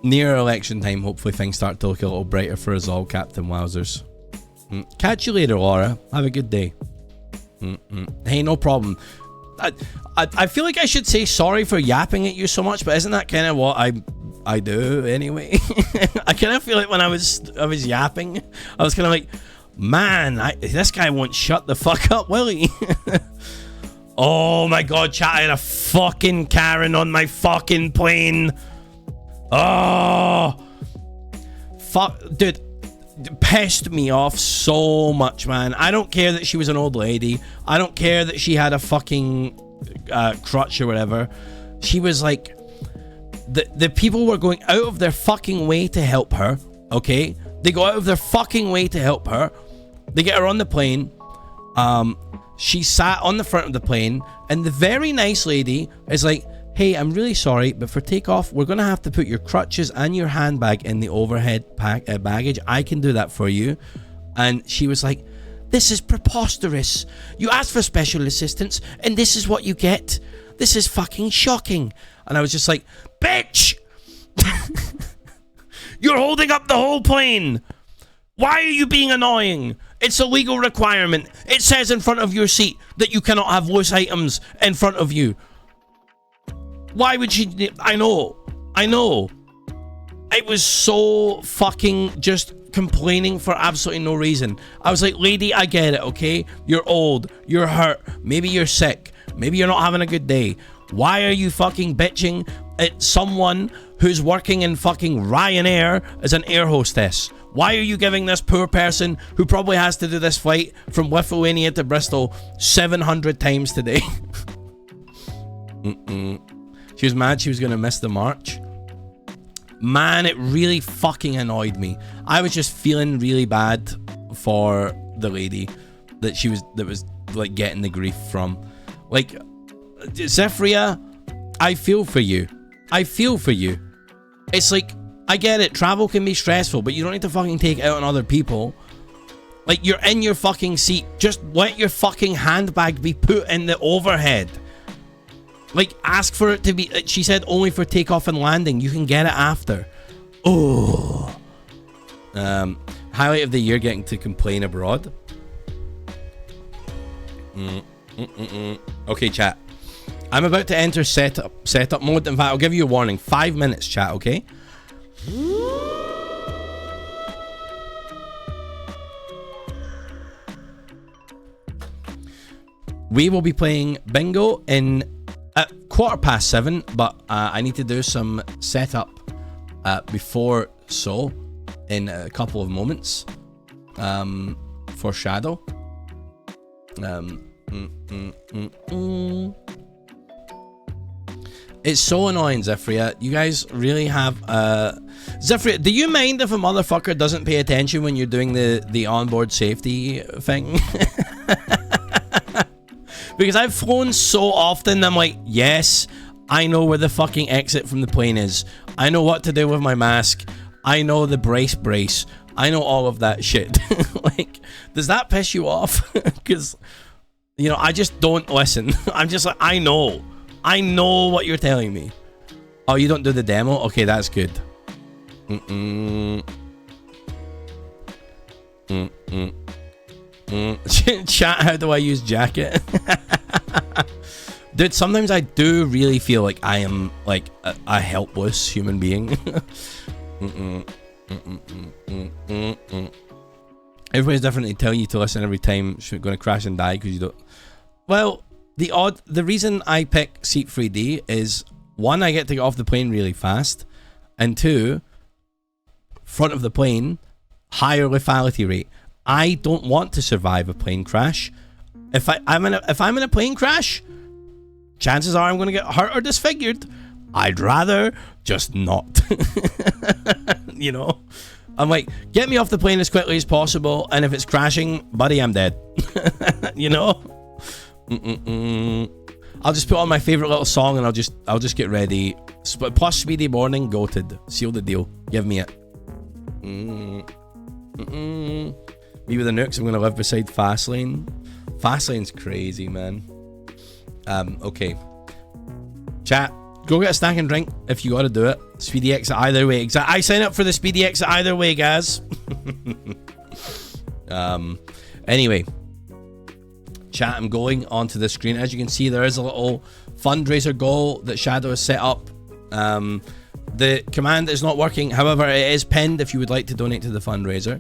near election time, hopefully things start to look a little brighter for us all, Captain Wowzers. Catch you later, Laura. Have a good day. Hey, no problem. I feel like I should say sorry for yapping at you so much, but isn't that kind of what I do anyway? I kind of feel like when I was yapping, I was kind of like, man, this guy won't shut the fuck up, will he? Oh my god, chat, I had a fucking Karen on my fucking plane. Oh, fuck, dude, pissed me off so much, man. I don't care that she was an old lady. I don't care that she had a fucking crutch or whatever. She was like, the people were going out of their fucking way to help her, okay? They go out of their fucking way to help her. They get her on the plane. She sat on the front of the plane, and the very nice lady is like, hey, I'm really sorry, but for takeoff, we're going to have to put your crutches and your handbag in the overhead baggage. I can do that for you. And she was like, this is preposterous. You asked for special assistance, and this is what you get. This is fucking shocking. And I was just like, bitch! You're holding up the whole plane. Why are you being annoying? It's a legal requirement. It says in front of your seat that you cannot have loose items in front of you. Why would she? I know. It was so fucking just complaining for absolutely no reason. I was like, lady, I get it, okay? You're old. You're hurt. Maybe you're sick. Maybe you're not having a good day. Why are you fucking bitching at someone who's working in fucking Ryanair as an air hostess? Why are you giving this poor person who probably has to do this flight from Lithuania to Bristol 700 times today? She was mad she was going to miss the march. Man, it really fucking annoyed me. I was just feeling really bad for the lady that was like getting the grief from. Like, Zephyria, I feel for you. It's like, I get it, travel can be stressful, but you don't need to fucking take it out on other people. Like, you're in your fucking seat. Just let your fucking handbag be put in the overhead. Like, ask for it to be, she said only for takeoff and landing. You can get it after. Oh. Highlight of the year, getting to complain abroad. Okay, chat. I'm about to enter setup mode. In fact, I'll give you a warning. 5 minutes, chat, okay? We will be playing bingo in at 7:15, but I need to do some setup before so in a couple of moments for Shadow. It's so annoying, Zephyria. You guys really have Zephyria, do you mind if a motherfucker doesn't pay attention when you're doing the onboard safety thing? Because I've flown so often, I'm like, yes, I know where the fucking exit from the plane is. I know what to do with my mask. I know the brace. I know all of that shit. Like, does that piss you off? Because, you know, I just don't listen. I'm just like, I know what you're telling me. Oh, you don't do the demo? Okay, that's good. Chat, how do I use jacket? Dude, sometimes I do really feel like I am like a helpless human being. Everybody's different. They tell you to listen every time you're going to crash and die because you don't. Well, the reason I pick Seat 3D is, one, I get to get off the plane really fast, and two, front of the plane, higher lethality rate. I don't want to survive a plane crash. If I'm in a plane crash, chances are I'm going to get hurt or disfigured. I'd rather just not. You know, I'm like, get me off the plane as quickly as possible, and if it's crashing, buddy, I'm dead. You know. I'll just put on my favorite little song and I'll just get ready. Plus Speedy Morning, goated. Seal the deal. Give me it. Me with the nukes, I'm gonna live beside Fastlane. Fastlane's crazy, man. Okay. Chat, go get a snack and drink if you gotta do it. Speedy exit either way. I sign up for the speedy exit either way, guys. Anyway. Chat, I'm going onto the screen. As you can see, there is a little fundraiser goal that Shadow has set up. The command is not working. However, it is pinned if you would like to donate to the fundraiser.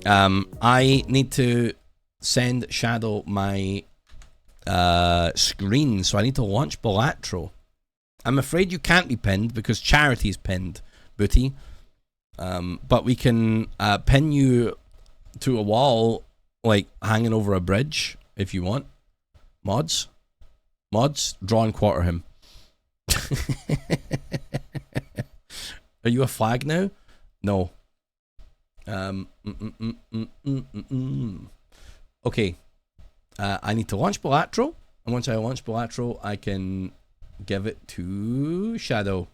I need to send Shadow my screen, so I need to launch Balatro. I'm afraid you can't be pinned because charity's pinned, Booty. But we can pin you to a wall, like hanging over a bridge, if you want. Mods, draw and quarter him. Are you a flag now? No. Okay. I need to launch Balatro, and once I launch Balatro, I can give it to Shadow.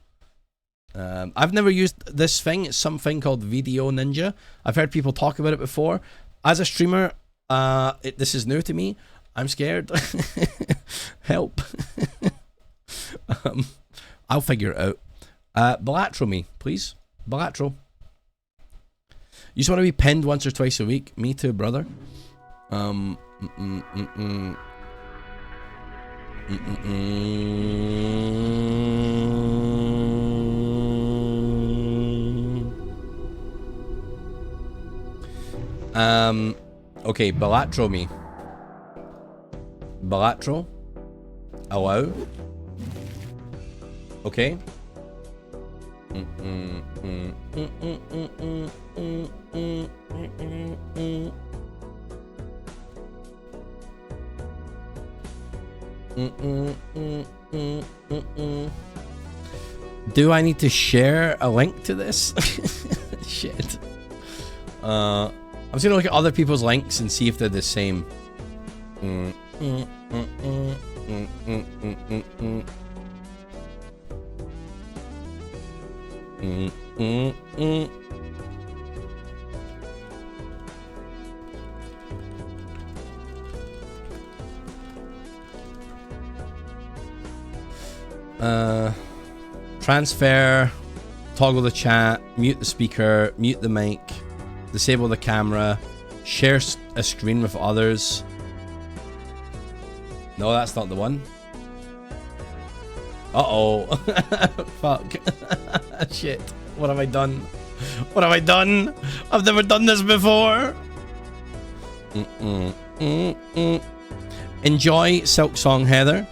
I've never used this thing. It's something called Video Ninja. I've heard people talk about it before. As a streamer, this is new to me. I'm scared. Help. I'll figure it out. Balatro me, please. Balatro. You just want to be pinned once or twice a week? Me too, brother. Okay, Balatro me. Balatro. Allow. Okay. Do I need to share a link to this? Shit. I'm just gonna look at other people's links and see if they're the same. Transfer, toggle the chat, mute the speaker, mute the mic, disable the camera, share a screen with others, No, that's not the one. Uh-oh. Fuck. Shit. What have I done? What have I done? I've never done this before. Enjoy Silk Song, Heather.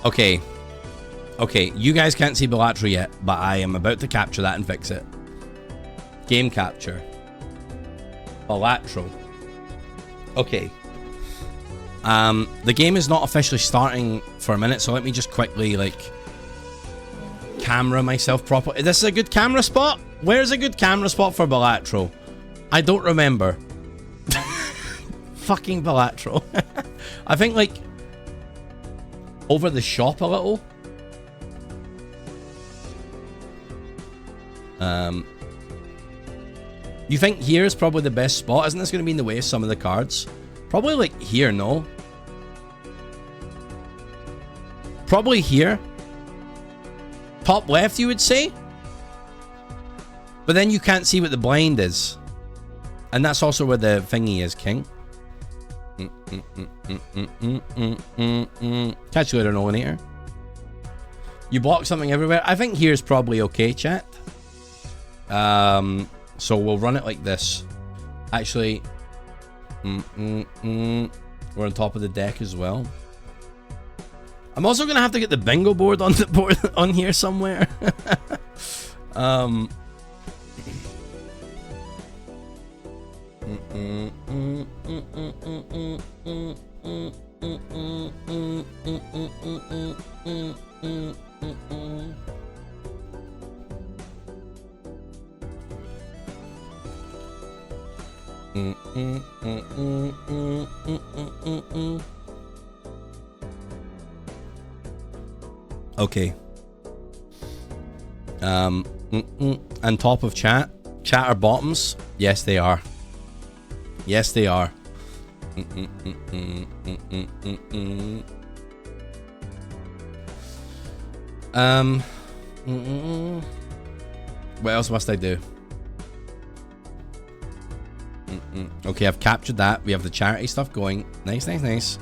Okay. Okay, you guys can't see Balatro yet, but I am about to capture that and fix it. Game capture. Balatro. Okay. The game is not officially starting for a minute, so let me just quickly, like, camera myself properly. This is a good camera spot? Where's a good camera spot for Balatro? I don't remember. Fucking Balatro. I think, like, over the shop a little. You think here is probably the best spot? Isn't this going to be in the way of some of the cards? Probably like here, no? Probably here. Top left, you would say? But then you can't see what the blind is. And that's also where the thingy is, King. Catch you later, Nolinator. You block something everywhere. I think here's probably okay, chat. So we'll run it like this. Actually, we're on top of the deck as well. I'm also gonna have to get the bingo board on the board on here somewhere. Okay. On top of chat. Chat are bottoms? Yes, they are. Yes, they are. What else must I do? Okay, I've captured that. We have the charity stuff going. Nice, nice, nice.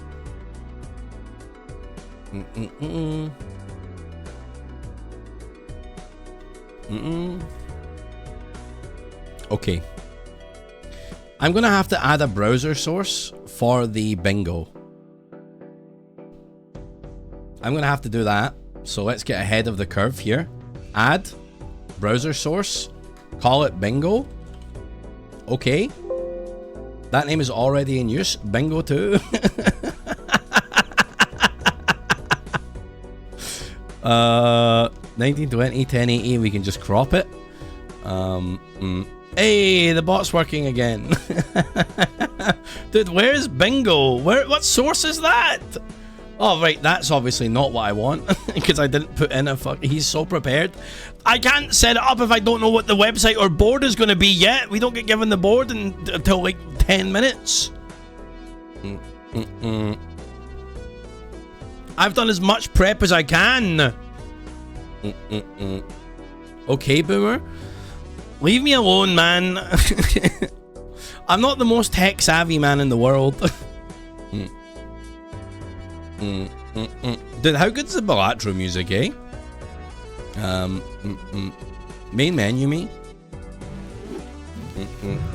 Okay. I'm gonna have to add a browser source for the bingo. I'm gonna have to do that. So let's get ahead of the curve here. Add browser source. Call it bingo. Okay. That name is already in use. Bingo 2. 1920, 1080. We can just crop it. Hey, the bot's working again. Dude, where's bingo? What source is that? Oh, right, that's obviously not what I want. Because I didn't put in a fuck. He's so prepared. I can't set it up if I don't know what the website or board is going to be yet. We don't get given the board until like 10 minutes. I've done as much prep as I can. Okay, Boomer. Leave me alone, man. I'm not the most tech savvy man in the world. Dude, how good's the Balatro music, eh? Main menu, me.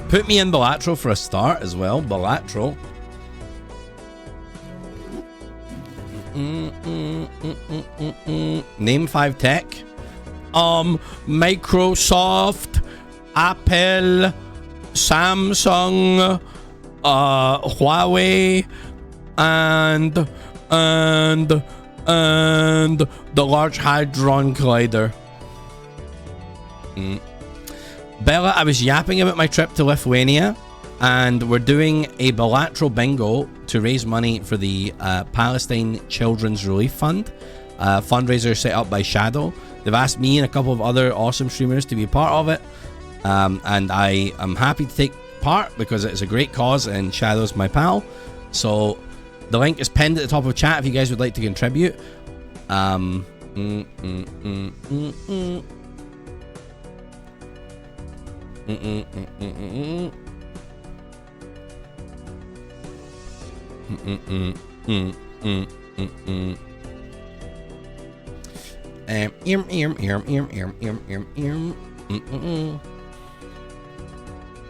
Put me in Balatro for a start as well. Balatro. Name 5 tech. Microsoft, Apple, Samsung, Huawei, and the Large Hadron Collider. Bella, I was yapping about my trip to Lithuania, and we're doing a Balatro bingo to raise money for the Palestine Children's Relief Fund, fundraiser set up by Shadow. They've asked me and a couple of other awesome streamers to be a part of it. and I am happy to take part because it's a great cause and Shadow's my pal. So the link is pinned at the top of chat if you guys would like to contribute.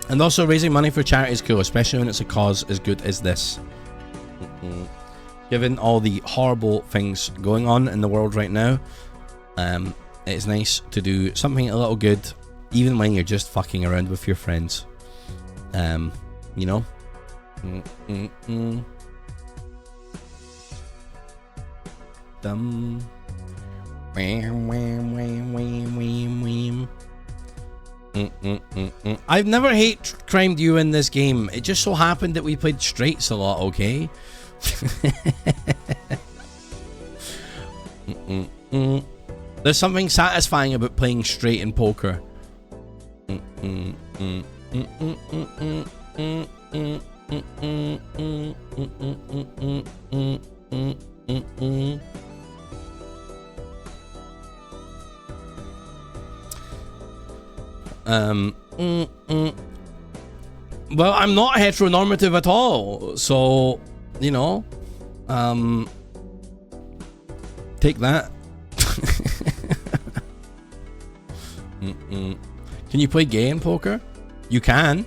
And also raising money for charity is cool, especially when it's a cause as good as this. Given all the horrible things going on in the world right now, it's nice to do something a little good, even when you're just fucking around with your friends. You know? Dum. I've never hate crimed you in this game. It just so happened that we played straights a lot, okay? There's something satisfying about playing straight in poker. Well, I'm not heteronormative at all, so you know, take that. Can you play gay in poker? You can.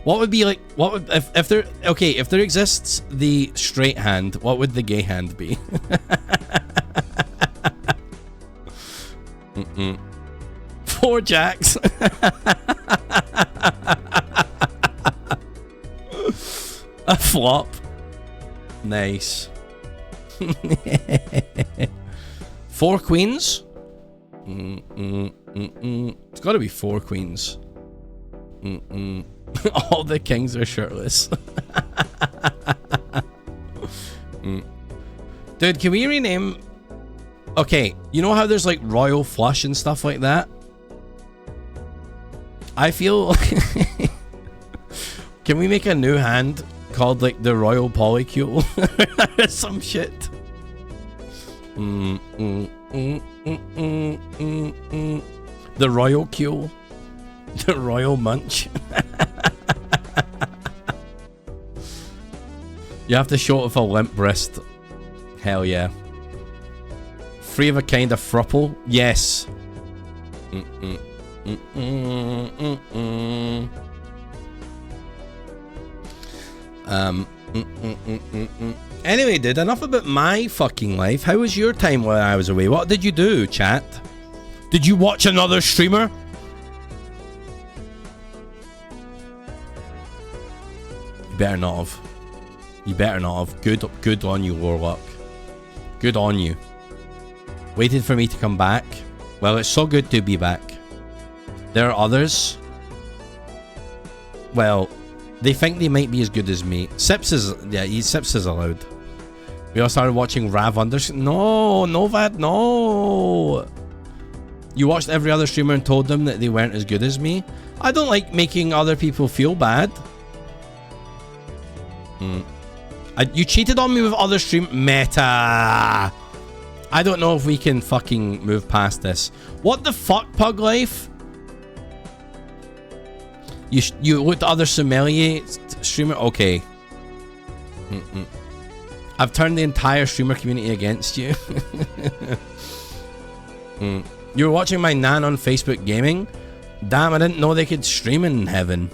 What would be like? What would if there? Okay, if there exists the straight hand, what would the gay hand be? 4 jacks. A flop. Nice. 4 queens. It's got to be 4 queens. All the kings are shirtless. Dude, can we rename? Okay, you know how there's like royal flush and stuff like that? I feel can we make a new hand called like the royal polycule? Some shit. The royal cule. The royal munch. You have to show it with a limp wrist. Hell yeah. Free of a kind of frupple? Yes. Anyway, dude, enough about my fucking life. How was your time while I was away? What did you do, chat? Did you watch another streamer? You better not have. You better not have. Good on you, Warlock. Good on you. Waited for me to come back. Well, it's so good to be back. There are others. Well, they think they might be as good as me. Sips is... Yeah, Sips is allowed. We all started watching Rav No, Novad, no. You watched every other streamer and told them that they weren't as good as me? I don't like making other people feel bad. You cheated on me with other stream... Meta. I don't know if we can fucking move past this. What the fuck, Pug Life? You looked at other sommelier streamer? Okay. I've turned the entire streamer community against you. You were watching my nan on Facebook gaming? Damn, I didn't know they could stream in heaven.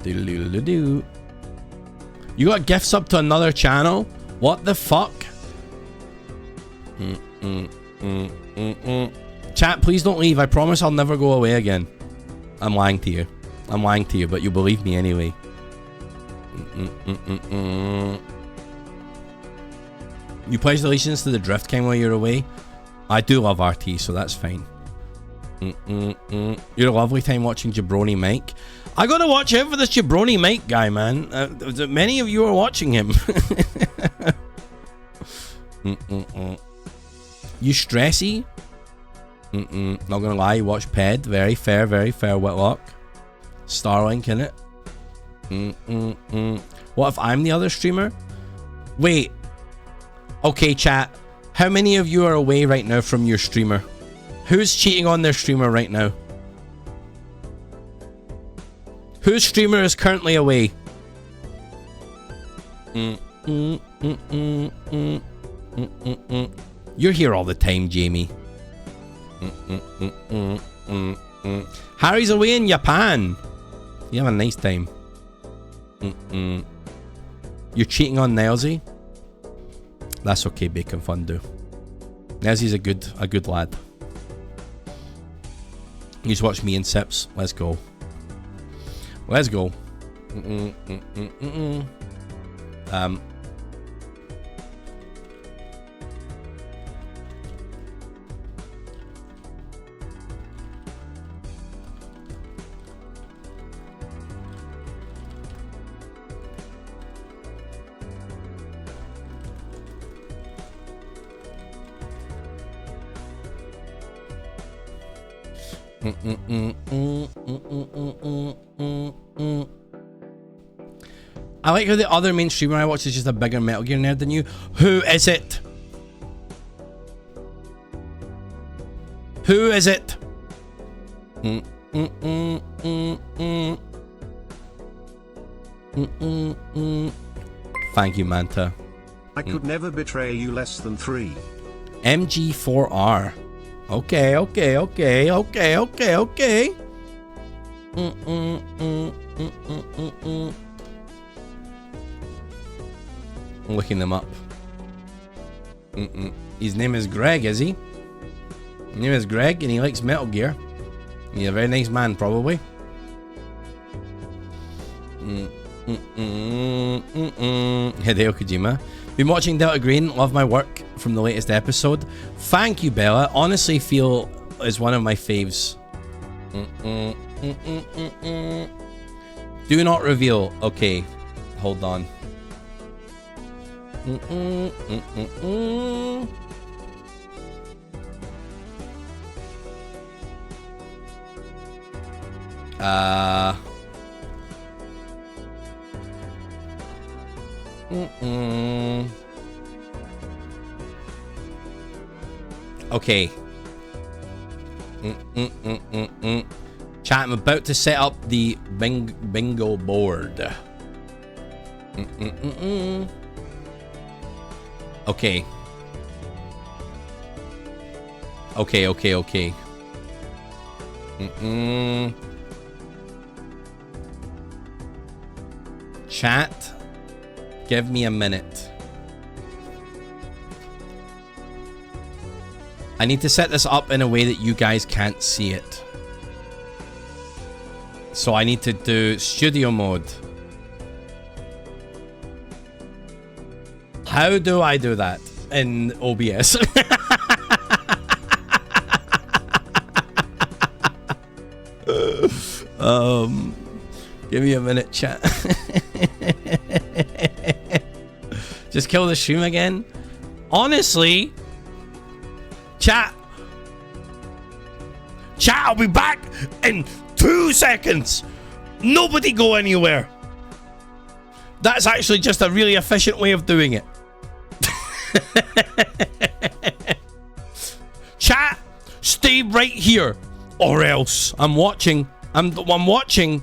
Doodle-doodle-doo. You got gifts up to another channel? What the fuck? Chat, please don't leave. I promise I'll never go away again. I'm lying to you. I'm lying to you, but you believe me anyway. You pledged allegiance to the Drift King while you're away? I do love RT, so that's fine. You're a lovely time watching Jabroni Mike. I gotta watch out for this Jabroni Mike guy, man. Many of you are watching him. You stressy? Not gonna lie, you watch Ped. Very fair, Whitlock. Starlink, innit? What if I'm the other streamer? Wait. Okay, chat. How many of you are away right now from your streamer? Who's cheating on their streamer right now? Whose streamer is currently away? You're here all the time, Jamie. Harry's away in Japan. You have a nice time. You're cheating on Nelsy? That's okay, Bacon Fondue. Nelsy's a good lad. You just watch me and Sips. Let's go. Let's go. I like how the other main streamer I watch is just a bigger Metal Gear nerd than you. Who is it? Who is it? Thank you, Manta. I could never betray you less than 3. MG4R. Okay. I'm looking them up. His name is Greg, is he? His name is Greg, and he likes Metal Gear. He's a very nice man, probably. Hideo Kojima. Been watching Delta Green. Love my work from the latest episode. Thank you, Bella. Honestly, feel is one of my faves. Do not reveal. Okay, hold on. Okay. Chat, I'm about to set up the bingo board. Okay. Okay. Chat, give me a minute. I need to set this up in a way that you guys can't see it. So I need to do studio mode. How do I do that in OBS? Give me a minute, chat. Just kill the stream again. Honestly, chat, I'll be back in 2 seconds. Nobody go anywhere. That's actually just a really efficient way of doing it. Chat, stay right here, or else I'm watching. I'm watching.